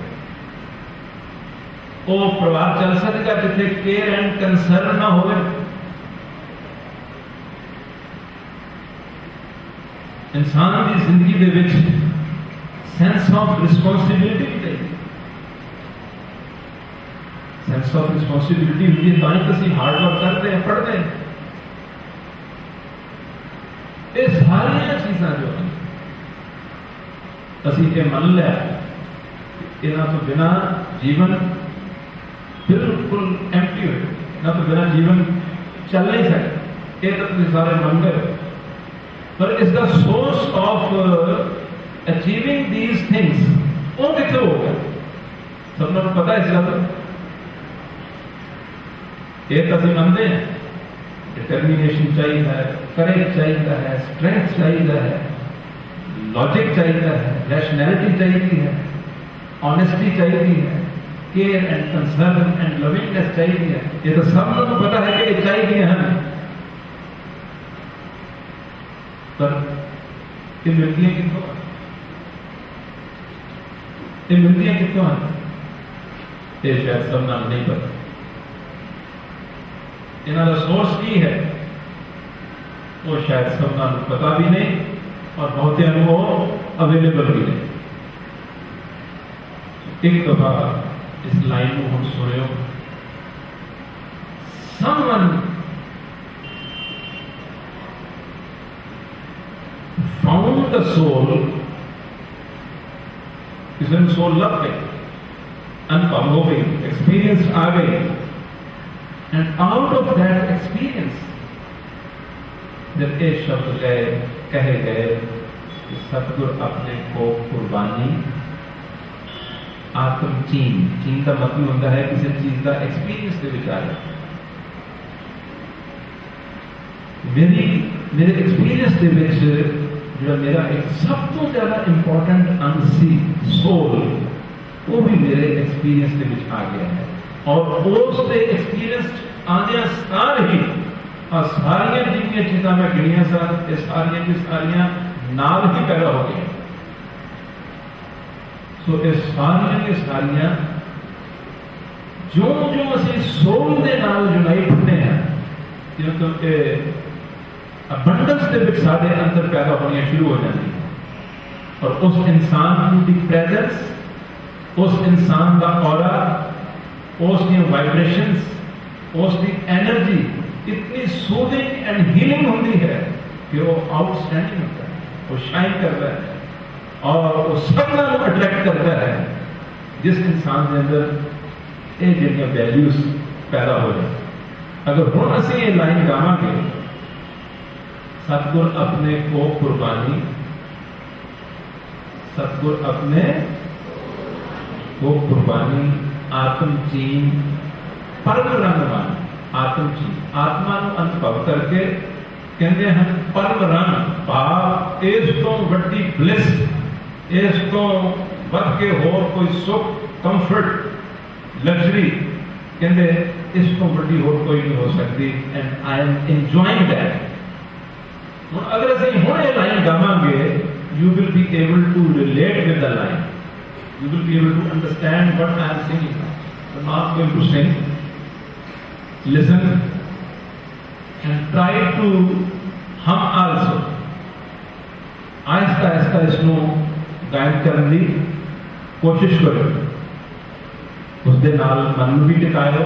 वो परिवार चल सकेगा जिथे केयर एंड कंसर्न ना हो। इंसान की जिंदगी दे विच सेंस ऑफ रिस्पॉन्सिबिलिटी भी चाहिए। सेंस ऑफ रिस्पॉन्सिबिलिटी होती है तो ही हार्ड वर्क करते हैं, पढ़ते हैं। ये सारिया चीज़ां जो असी ये मन लिया, इन्हां तो बिना जीवन बिल्कुल एम्प्टी हो, ना तो बिना जीवन चल नहीं सकता। ये तो तुम सारे मन गए, पर इसका source of achieving these things वो कितने हो गया? सबको पता है इस गल। ये तो असं मनते हैं, डिटर्मिनेशन चाहिए है, करेज चाहिए है, स्ट्रेंथ चाहिए है, लॉजिक चाहिए है, रैशनैलिटी चाहिए है, ऑनेस्टी चाहिए है, care and concern and lovingness चाहिए है। ये तो सब लोगों को पता है कि ये चाहिए हमें, पर ये मिलती है कितों? ये मिलती है कितों? ये शायद सब नाम नहीं पता। इन्होंने सोर्स की है वो शायद सब नाम पता भी नहीं और बहुत अनुभव अवेलेबल भी नहीं। एक दफा इस लाइन को हम सुने, समवन फाउंड द सोल, किसी ने सोल लग गई, अनुभव हो गई, एक्सपीरियंस आ गई, and out of that experience जब ये शब्द गए कहे गए कि सतगुरु अपने को कुर्बानी आत्म चीन का मतलब होता है किसी चीज का एक्सपीरियंस के विचार। मेरे एक्सपीरियंस के विच जो मेरा एक सब तो ज्यादा इंपॉर्टेंट अंग सी सोल, वो भी मेरे एक्सपीरियंस के विच आ गया है और उससे एक्सपीरियंस आने सार ही सारिया जितनी चीज़ा मैं गिनिया सर सारिया की सारिया नाल ही पैदा हो गई। सो ये सारिया की सारिया जो जो असी सोल के नाल यूनाइट होते हैं, क्योंकि अबंडेंस के विच साडे अंदर पैदा होनी शुरू हो जाती है। और उस इंसान की प्रेजेंस, उस इंसान का ऑरा, उसकी वाइब्रेशंस, उसकी एनर्जी इतनी सूदिंग एंड हीलिंग होती है कि वो आउटस्टैंडिंग होता है, वो शाइन करता है और वो सबका अट्रैक्ट करता है जिस इंसान के अंदर ये जिहड़ियां वैल्यूज पैदा हो जाए। अगर हुण असीं ये लाइन गावांगे, सतगुर अपने को कुर्बानी, सतगुर अपने को कुर्बानी, आत्म चीन परम रंगवान, आत्म चीन, आत्मा नूं अनुभव करके कहते हैं परम रंग भाव, इस तो वड्डी ब्लिस, इस तो बढ़ के होर कोई सुख, कंफर्ट, लग्जरी कहते इस तो वड्डी होर कोई नहीं हो सकती। And I am enjoying that. हुण अगर असीं हुण ये line गावांगे, you will be able to relate with the line. You will be able to understand what I am singing. So now I am going to sing. Listen and try to hum also. Aahista Aahista इसनों गायन करने की कोशिश करो। उसके नाल मन नूं भी टिकायो,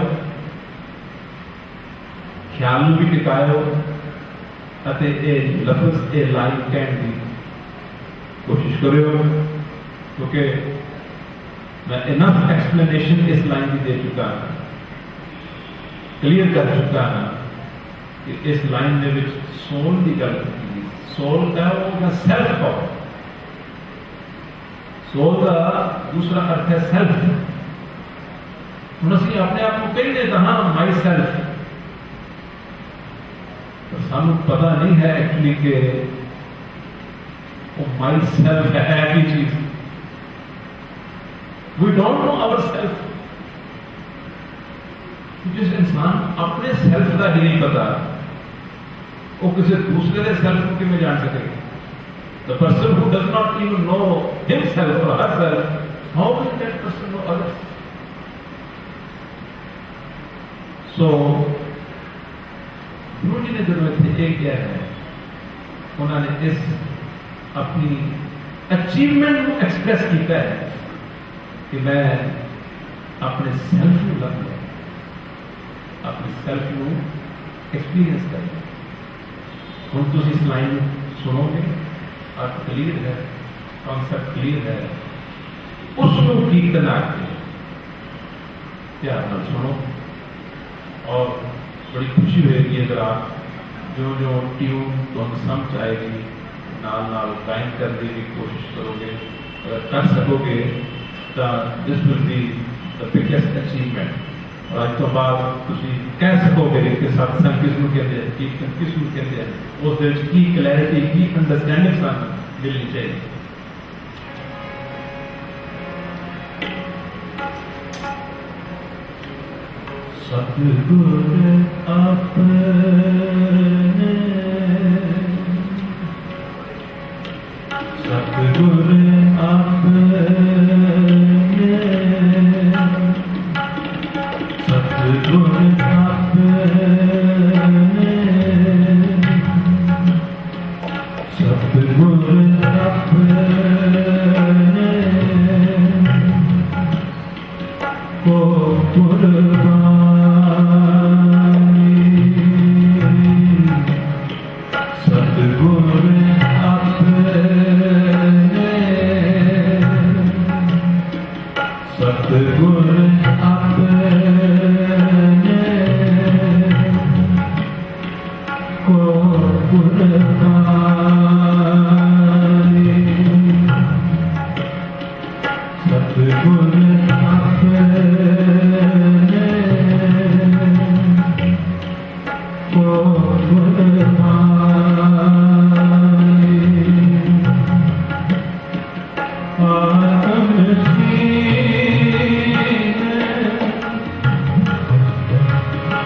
ख्याल नूं भी टिकायो अते ये लफ्ज़ ये लाइन कहने की कोशिश करो, क्योंकि मैं इनफ एक्सप्लेनेशन इस लाइन की दे चुका हाँ, क्लियर कर चुका हाँ कि इस लाइन में विच सोल की गल की, सोल का वो सेल्फ पावर, सोल का दूसरा अर्थ है सेल्फ। हम असीं अपने आप को कहते तो हाँ माई सेल्फ, पर सानू पता नहीं है एक्चुअली कि माई सेल्फ है एक ही चीज। We don't know our self. जिस इंसान अपने सेल्फ का ही नहीं पता, वो किसी दूसरे के सेल्फ को किमें जान सकेगा? The person who does not even know himself और herself, how can that person know others? So Guru ji ने जो इतने एक किया है, उन्होंने इस अपनी अचीवमेंट को एक्सप्रेस किया है कि मैं अपने सेल्फ को लग लिया, अपने सेल्फ को एक्सपीरियंस कर लिया। हम तो इस लाइन सुनोगे, अर्थ क्लियर है, कॉन्सेप्ट क्लियर है, उसको कीर्तन आके ध्यान ਨਾਲ सुनो और बड़ी खुशी होगी अगर आप जो जो ट्यून तुम समझ आएगी नाल नाल गायन करने की कोशिश करोगे। अगर कर सकोगे तो this will be the biggest achievement. और आज तो बाद तुम कह सकोगे कि सत्संग किसनूं कहते हैं, कीर्तन किसनूं कहते हैं, उस दे की क्लैरिटी की अंडरस्टैंडिंग सानूं मिलनी चाहिए। सतगुर अपने, सतगुर अपने, सतगुर अपने, सतगुर अपने को कुर्बानी, सतगुर अपने, सतगुर अपने को कुर्बानी, सतगुर अपने को कुर्बानी, आत्म चीन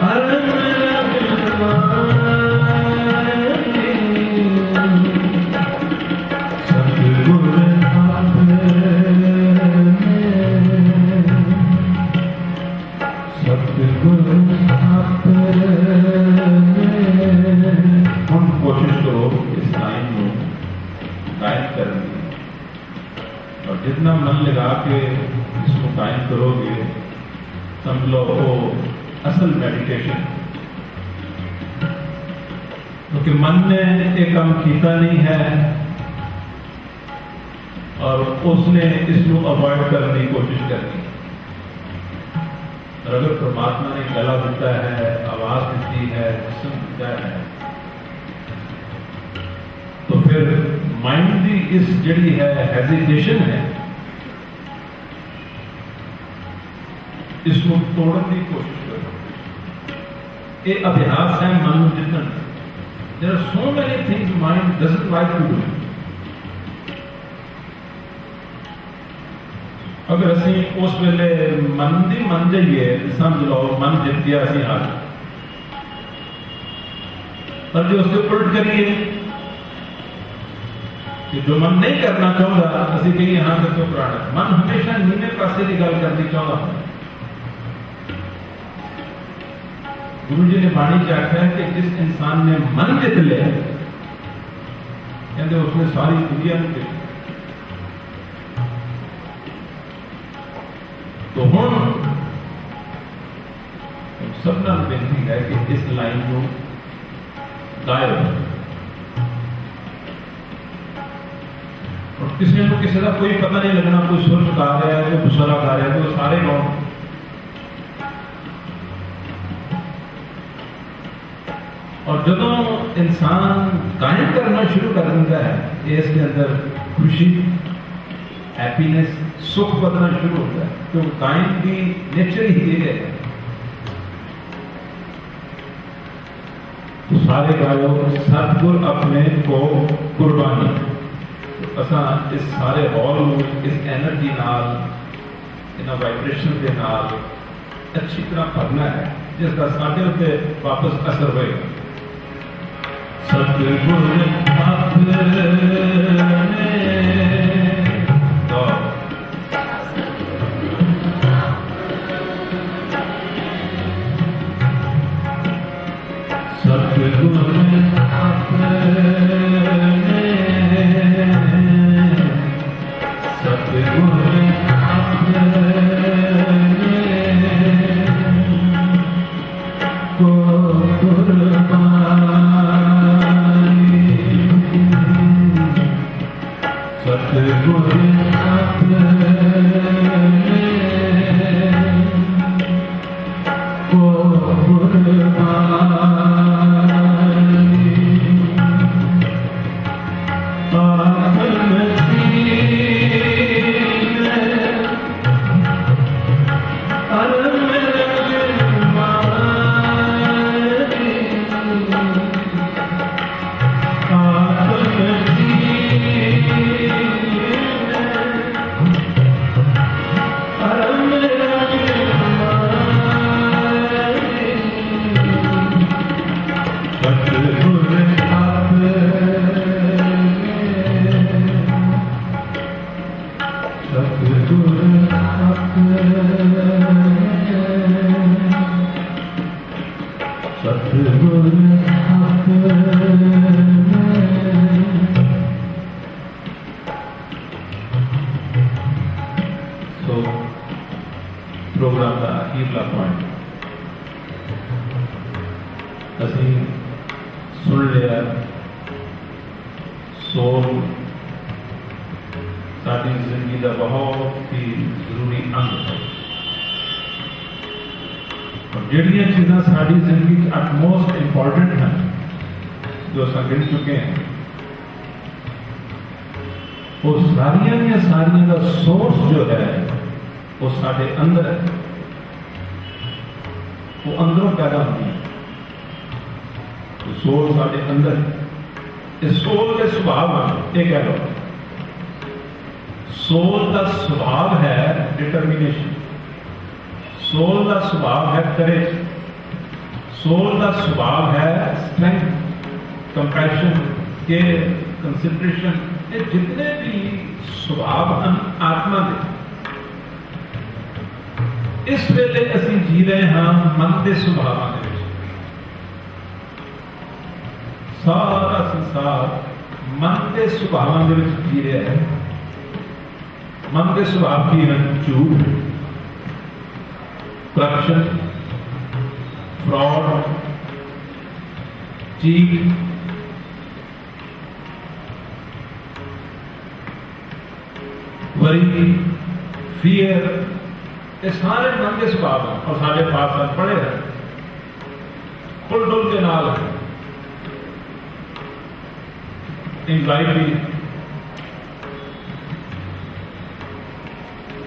परम रंगवानी, सतगुर सतगुर अपने। हम जितना मन लगा के इसको कायम करोगे, समझ लो वो असल मेडिटेशन। क्योंकि मन ने एक काम किया नहीं है और उसने इसको अवॉइड करने की कोशिश करनी। और अगर परमात्मा ने गला दिता है, आवाज दी है, जिस्म दिता है, तो फिर माइंड की इस जड़ी है हेजिटेशन है, इसको तोड़ने की कोशिश करो। ये अभ्यास है मन जितन। There are so many things mind doesn't like to do. अगर असी उस वेले मन दी मन जाइए, समझ लो मन जित गया, असी हार। पर जो उसके उल्ट करिए कि जो मन नहीं करना चाहता, असी कहिए हाँ तो क्यों कराना। मन हमेशा नीवे पासे की गल करनी चाहता है। गुरु जी ने बाणी च आख्या है कि जिस इंसान ने मन जित लिया, कहते उसने सारी दुनिया में जित। तो हम सबना बेनती है कि इस लाइन को गायो और किसी को किसी का कोई पता नहीं लगना, कोई सुर गा रहा है, कोई दूसरा गा रहा है, कोई सारे गाँव। और जो इंसान गायन करना शुरू कर देता है, इसके अंदर खुशी, हैप्पीनेस, सुख बनना शुरू होता है। तो गायन की नेचर ही ये है। तो सारे गायो सतगुर अपने को कुर्बानी। तो असा इस सारे हॉल में इस एनर्जी नाल, इन वाइब्रेशन के नाल अच्छी तरह भरना है, जिसका साढ़े उत्ते वापस असर होएगा। सतगुर अपने प्रोग्राम का अखीरला पॉइंट असी सुन लिया। सोल साड़ी जिंदगी का बहुत ही जरूरी अंग है और जड़ियाँ चीज़ां साड़ी जिंदगी अटमोस्ट इंपॉर्टेंट हैं जो अस गिन चुके हैं, वो सारिया का सोर्स जो है वो साढ़े अंदर है, वो अंदरों पैदा होती है। तो सोल साढ़े अंदर है। इस सोल के स्वभाव ये कह लो, सोल का स्वभाव है डिटर्मिनेशन, सोल का स्वभाव है करेज, सोल का स्वभाव है स्ट्रेंथ, कंपैशन, केयर, कंसिडरेशन। ये जितने भी स्वभाव आत्मा के इस वेले असी जी रहे हाँ मन के स्वभाव के सारा संसार मन के स्वभाव के जी रहा है। मन के स्वभाव की हैं झूठ, corruption, fraud, cheat, worry, fear, ये सारे मन के स्वभाव हैं और सारे पास पड़े हैं, फुल डुल के नाल है। एंजाइटी,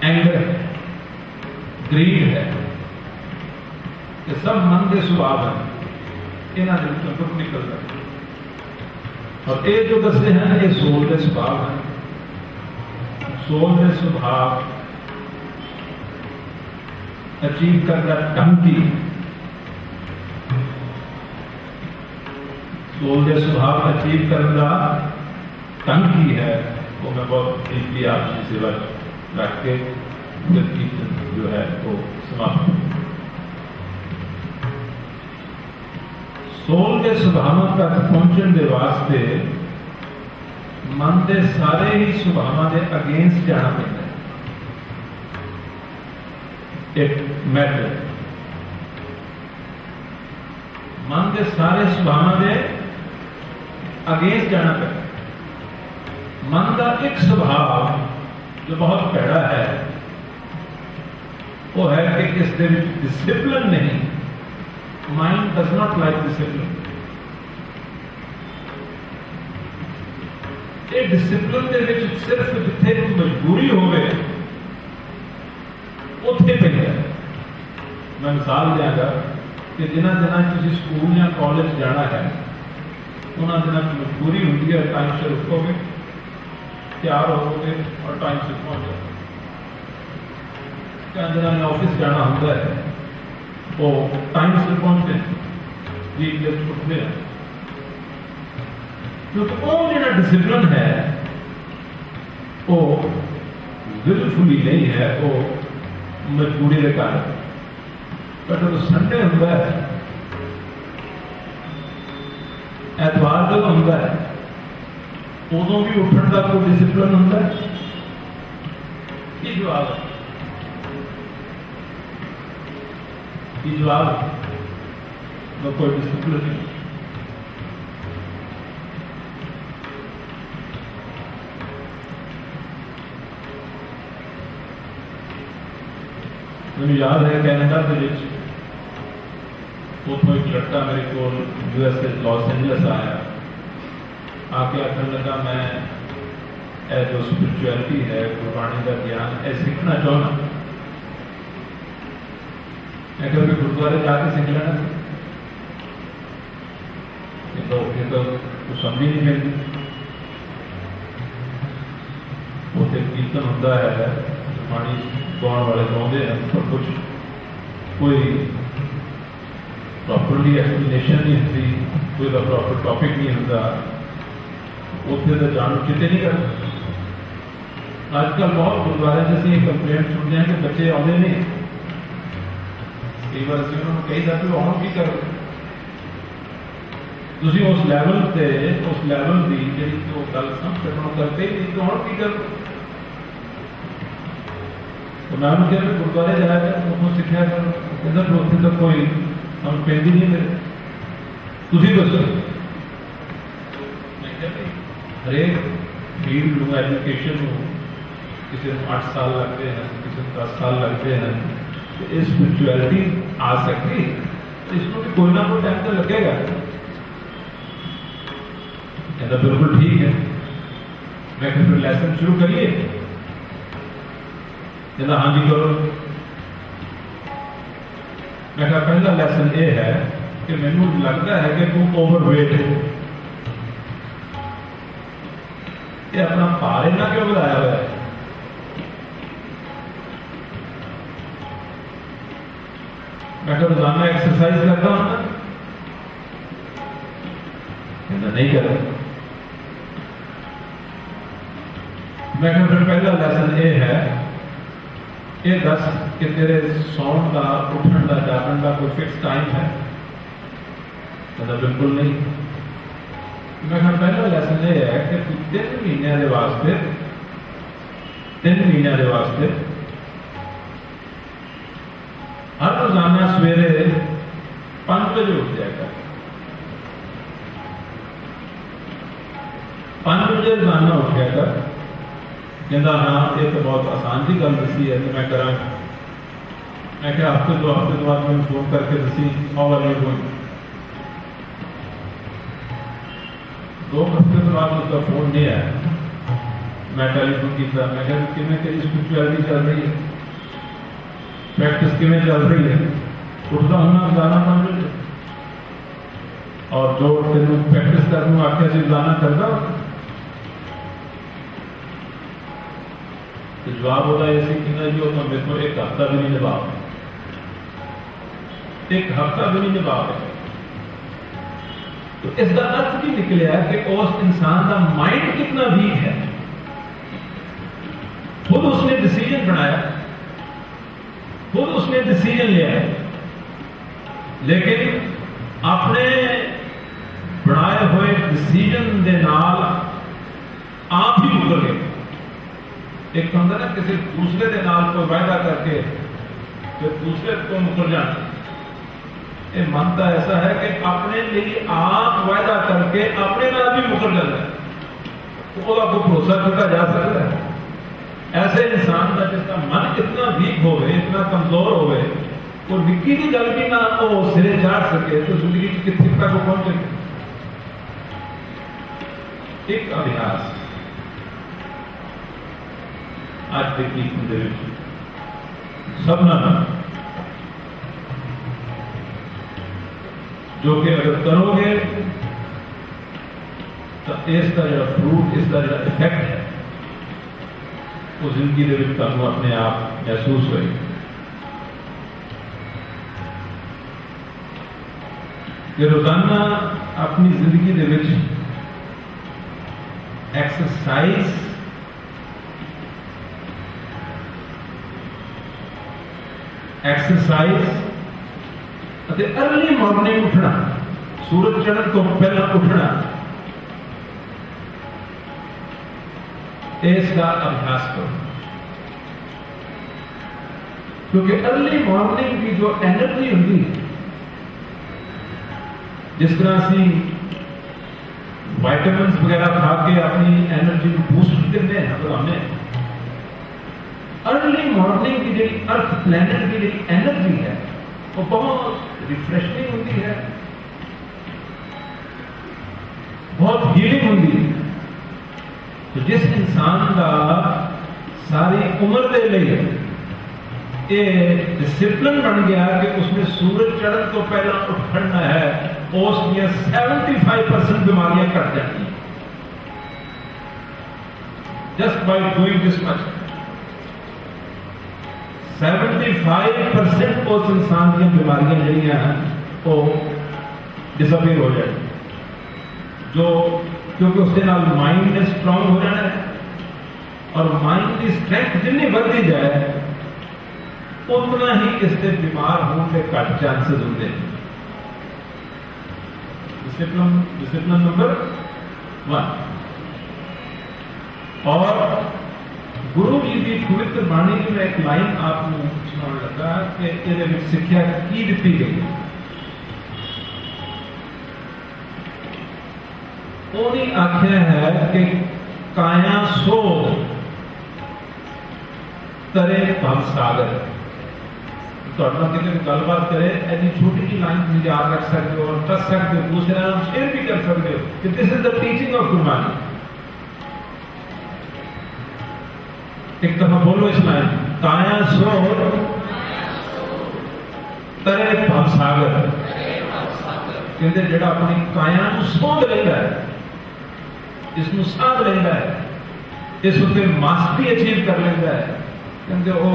एंगर है, ग्रीड है, ये सब मन के स्वभाव हैं, इन्हों के दुख निकलता है। और ये जो दसते हैं ये सोल के स्वभाव हैं। सोल के स्वभाव अचीव करना ढंग की, सोल के स्वभाव अचीव करना ढंग की है, वो मैं बहुत डीपली आपकी सेवा रख के कीर्तन जो है वो समाप्त। सोल के स्वभावों तक पहुंचने के वास्ते मन के सारे ही स्वभावों के अगेंस्ट जाना पैदा है। एक मैटर मन के सारे स्वभावों के अगेंस्ट जाना पैदा। मन का एक स्वभाव जो बहुत भैड़ा है वो है कि इस डिसिप्लिन नहीं। Mind does not like discipline. ये डिसिप्लिन के विच सिर्फ जिथे मजबूरी होवे उत्थे पैंदा है। मैं मिसाल देंगा कि जिन्होंने तुम स्कूल या कॉलेज जाना है उन्होंने दिनों की मजबूरी होती है, टाइम से उठोगे, तैयार होगे और टाइम से पहुंच जाओगे। जिन्होंने ऑफिस जाना होता है वो टाइम से पहुंचते हैं, जी उठते हैं, क्योंकि वो जो डिसिप्लिन है वो विलफुली नहीं है, वो मजबूरी के कारण। पर जो संडे होता है, एतवार जब होता है, उदों भी उठने का कोई डिसिप्लिन होता है। ये जवाब है, ये जवाब तो कोई डिसिप्लिन नहीं। मुझे याद है कैनेडा के लिए उतो एक लड़का मेरे को यूएसए लॉस एंजल्स आया, आके आखन लगा मैं जो स्पिरिचुअलिटी है, गुरबाणी का ज्ञान है सीखना चाहना। मैं कभी गुरुद्वारे जाके सीख लेना, ये तो कुछ समझ ही नहीं मिलती। उसे कीर्तन होता है, गुरबाणी गाने वाले गाँव हैं, पर कुछ कोई प्रॉपरली एक्सप्लेनेशन नहीं होती, कोई प्रॉपर टॉपिक नहीं होता, उत्थे तो जान कितने नहीं करते। आजकल बहुत गुरुद्वारे जैसे ये कंप्लेंट सुनते हैं कि बच्चे आते नहीं, कई बार असं उन्होंने कही जाती है आना की करो, तुम उस लैवल से उस लैवल की जी गल समझ सकना करते ही नहीं, तो आना की करो। तो मैं उन्होंने कहा गुरुद्वारे जाया कर, उनको सीखा करो, कहता फिर उत्थे तो कोई समझ पैंती नहीं मेरे, तुम दसो। मैं कहा हरेक फील्ड में एजुकेशन में किसी को 8 साल लगते हैं, किसी को 10 साल लगते हैं, तो ये स्पिरिचुअलिटी आ सकती है, तो इसमें भी कोई ना कोई टाइम तो लगेगा। कहता बिल्कुल ठीक है। मैं फिर लेसन शुरू करिए, कहता हाँ जी करो। मैं कहा पहला लेसन ये है कि मैनू लगता है कि तू ओवरवेट है, ये अपना भार इतना क्यों बढ़ाया हुआ है। मैं कहा रोजाना एक्सरसाइज करता हूं ना, कहता नहीं कर रहा। मैं कहा फिर पहला लेसन ये है, ये दस कि तेरे सौन का, उठने का, जागने का कोई फिक्स टाइम है। कहता बिल्कुल नहीं। मैं कहा पहला लेसन ये है कि तू 3 महीने के वास्ते 3 महीनों के वास्ते हर रोजाना सवेरे 5 बजे उठ जाएगा। 5 बजे रोजाना उठ जाएगा। कहता हाँ ये तो बहुत आसान की गल दसी है तो मैं करा। मैं क्या हफ्ते 2 हफ्ते बाद मैंने फोन करके दसी हाउ आर यू डूइंग। 2 हफ्ते के बाद उसका फोन नहीं आया। मैं टेलीफोन किया, मैं क्या किमें तेरी स्पिरिचुअलिटी चल रही है, प्रैक्टिस किमें चल रही है। उठता हूँ गाना 5 बजे और जो तेन प्रैक्टिस करने आख्या से गाना करता तो जवाब होता है ऐसे कि ना जी वो तो मेरे को 1 हफ्ता भी नहीं निभा, 1 हफ्ता भी नहीं निभा। तो इसका अर्थ भी निकलिया कि उस इंसान का माइंड कितना वीक है। खुद उसने डिसीजन बनाया, खुद उसने डिसीजन लिया है, लेकिन अपने बनाए हुए डिसीजन के नाल आप ही मुकर गए। एक होंगे ना किसी दूसरे के नाल कोई वायदा करके फिर दूसरे को मुकर जाना। ये मानता ऐसा है कि अपने लिए आप वायदा करके अपने नाल भी मुकर जाता है तो वो आपको भरोसा किया जा सकता है। ऐसे इंसान का जिसका मन इतना वीक हो गए, इतना कमजोर हो गए और विक्की की गल भी ना वो सिरे चाड़ सके तो जिंदगी की कितने तक वो पहुंचे। एक अभ्यास आज की सबना जो कि अगर करोगे तो इसका जो फ्रूट, इसका जो इफेक्ट है वो जिंदगी के विच तुहानू अपने आप महसूस होए। कि रोजाना अपनी जिंदगी के विच एक्सरसाइज अर्ली मॉर्निंग उठना, सूरज चढ़न तो पहला उठना, इसका अभ्यास करो। क्योंकि अर्ली मॉर्निंग की जो एनर्जी होती है, जिस तरह से वाइटामिन वगैरह खा के अपनी एनर्जी को बूस्ट करते हैं, तो हमें अर्ली मॉर्निंग की जी अर्थ प्लैनेट की जी एनर्जी है वो बहुत रिफ्रेशिंग होती है, बहुत हीलिंग होती है। तो जिस इंसान का सारी उम्र के लिए ये डिसिप्लिन बन गया कि उसने सूरज चढ़न तो पहला उठना है, उसकी 75% बीमारियां कट जाती हैं just by doing this much. 75% उस इंसान की बीमारियां जड़ियां हैं वो डिसअपीयर हो जाए, जो क्योंकि उसके नाल माइंड ने स्ट्रांग हो जाना है और माइंड की स्ट्रेंथ जितनी बढ़ती जाए उतना ही इससे बीमार होने के घट चांसेस होते हैं। Discipline number 1। और गुरु जी की पवित्र बाणी की मैं एक लाइन आपको सुनाने लगा कि ये सिक्ख्या की दी गई है। उन्हें आख्या है कि काया सोध तरे भव सागर। कितने गलबात करे ऐसी छोटी सी लाइन तुम याद रख सकते हो और दस सकते हो, दूसरे शेयर भी कर सकते हो कि this is the teaching of Gurbani. एक दफा बोलो इस लाइन, काया सोध तरे भव सागर। कहते जेड़ा अपनी काया सोध लेता है, इसमें साध लेता है, इस उत्ते मास्टरी अचीव कर लेता है, कहते वो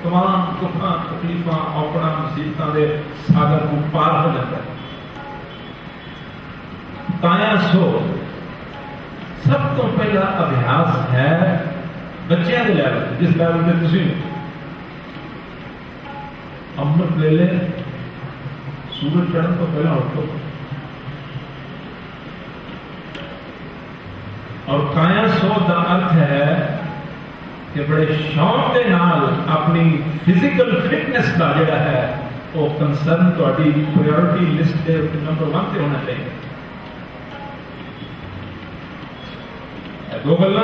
तमाम दुखा तकलीफा औकड़ा मुसीबतों के सागर को पार हो जाता है। काया सोध सब तो पहला अभ्यास है बच्चों के लैवल, जिस लैवल में तुम अमृत ले ले, सूरज चढ़न तो पहला उठो। और काया सोध का अर्थ है कि बड़े शौक के नाल अपनी फिजिकल फिटनेस का जोड़ा है वो कंसर्न थोड़ी प्रायोरिटी लिस्ट के नंबर 1 से होना चाहिए। दो गल्ला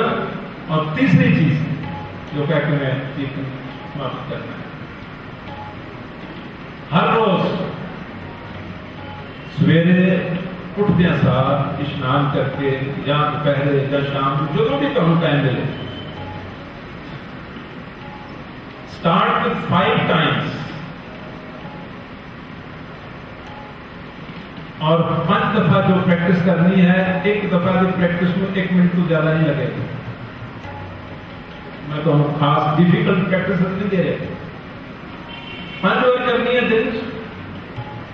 और तीसरी चीज जो कह के मैं समाप्त करना है, हर रोज सवेरे उठदे सार इशनान करके या दोपहर या शाम जो भी तुहानू टाइम मिले, स्टार्ट विद 5 टाइम्स और 5 दफा जो प्रैक्टिस करनी है, एक दफा की प्रैक्टिस में 1 मिनट तो ज्यादा नहीं लगेगा। मैं तो खास डिफिकल्ट प्रैक्टिस नहीं दे रहे, 5 बार करनी है दिन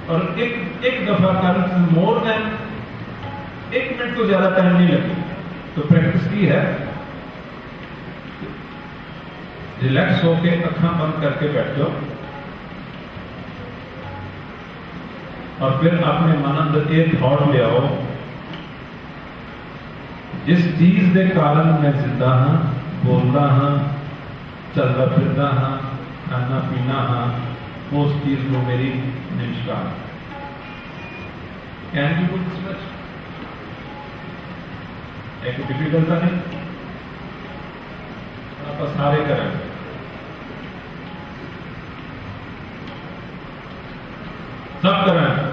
और एक दफा करना मोर देन 1 मिनट तो ज्यादा टाइम नहीं लगे। तो प्रैक्टिस की है, रिलैक्स होके अखां बंद करके बैठो और फिर अपने मन अंदर एक थॉट ले आओ, जिस चीज के कारण मैं जिंदा हाँ, बोलता हाँ, चलता फिरता हाँ, खाना पीना हाँ, उस चीज को मेरी नमस्कार। Can you do this much? एक डिफिकल्ट नहीं, आप सारे करें, सब करें।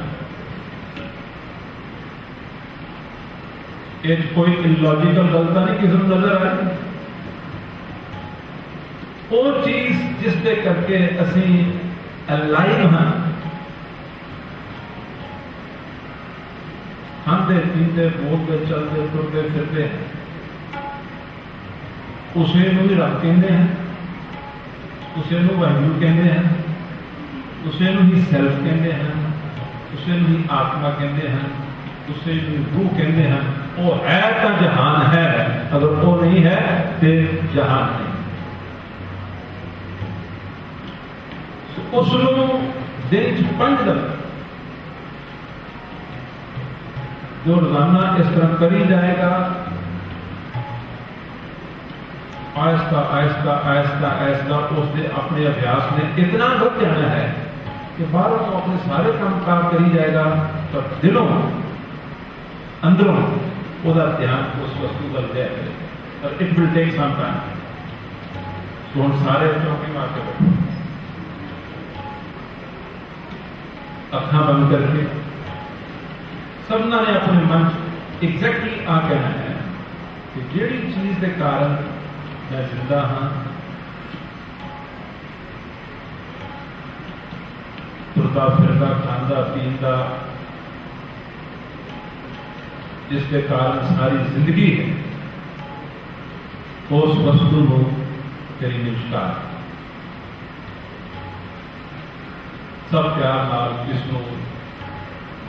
ये कोई इलॉजिकल गलता नहीं किसी को नजर आए, वो चीज जिसके करके असी अलाइव हाँ, खाते पीते बोलते चलते तुरते फिरते उसे भी रब कहते हैं, उसे वाहिगुरू कहते हैं, उसे ही सेल्फ कहते हैं, उसे ही आत्मा कहते हैं, उसे ही रूह कहते हैं। वो है तो जहान है, अगर वो नहीं है तो जहान नहीं। उसनों दिन 5 दफा जो रोजाना इस तरह करी जाएगा, आहिस्ता आहिस्ता आहिस्ता आहिस्ता उसके अपने अभ्यास में इतना बढ़ जाना है कि बाहरों तो अपने सारे काम काम करी जाएगा, तो दिलों अंदरों उसका ध्यान उस वस्तु पर दिया करेगा। और it will take some time. तो हम सारे चौकी मार के बैठो, अखा बंद करके सबना ने अपने मन एग्जैक्टली आ कहना है कि जेड़ी चीज के कारण मैं जिंदा हाँ, तुरता फिरता खांदा पींदा, जिसके कारण सारी जिंदगी है, उस वस्तु को तेरी नमस्कार। सब प्यार नाल इसको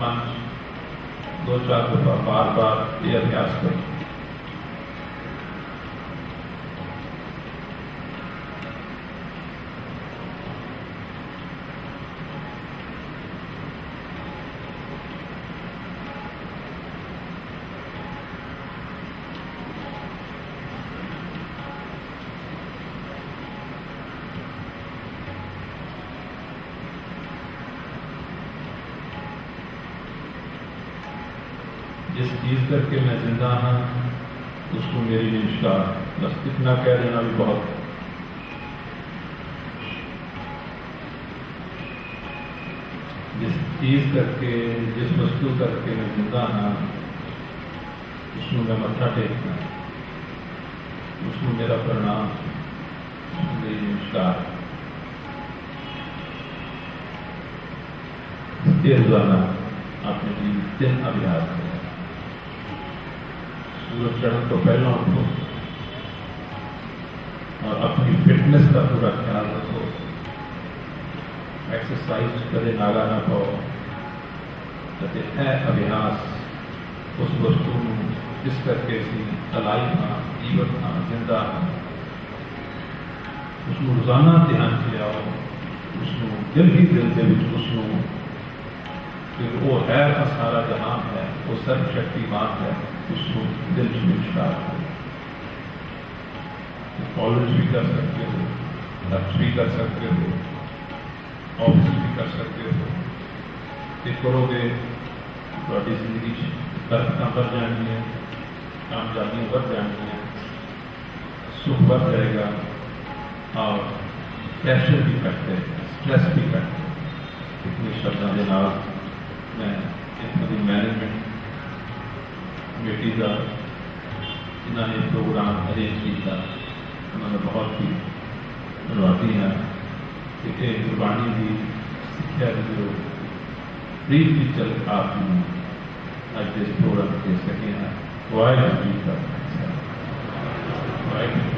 मन 2-4 दफा बार बार ये अभ्यास करो। जिस चीज करके मैं जिंदा हाँ उसको मेरी नमस्कार। बस इतना कह देना भी बहुत। जिस चीज करके, जिस वस्तु करके मैं जिंदा हाँ उसको मैं मत्था टेकना, उसको मेरा प्रणाम, उसको मेरी नमस्कार। ये रोजाना आपने जी 3 अभ्यास करें। सूरज चढ़ने तो पहला उठो और अपनी फिटनेस का पूरा ख्याल रखो। एक्सरसाइज कदे नागा ना पाओ, ते है अभ्यास उस वस्तु जिस करके अलाइव हाँ, जीवन हाँ, जिंदा हाँ, उसको रोजाना ध्यान से आओ, उसको दिल ही दिल के उसको वो है, सारा जहान है, वो सर्वशक्तिमान है, उसको दिल में नमस्कार करो। कॉलेज भी कर सकते हो, लक्ष्य भी कर सकते हो, ऑफिस भी कर सकते हो। ये करोगे थोड़ी जिंदगी बरकतां बढ़ जानी है, कामयाबियां बढ़ जानी है, सुख बढ़ जाएगा और प्रेशर भी घटते, स्ट्रेस भी घटते। इतने शब्दों के नाल मैं इतनी दी मैनेजमेंट कमेटी का इन्होंने प्रोग्राम अरेंज किया, उन्होंने बहुत ही धन्यवादी हैं कि गुरबाणी की सिक्ख्या जो ब्रीफली चल आप आज इस प्रोग्राम दे सके हैं। वाहिगुरू जी का खालसा, वाहिगुरू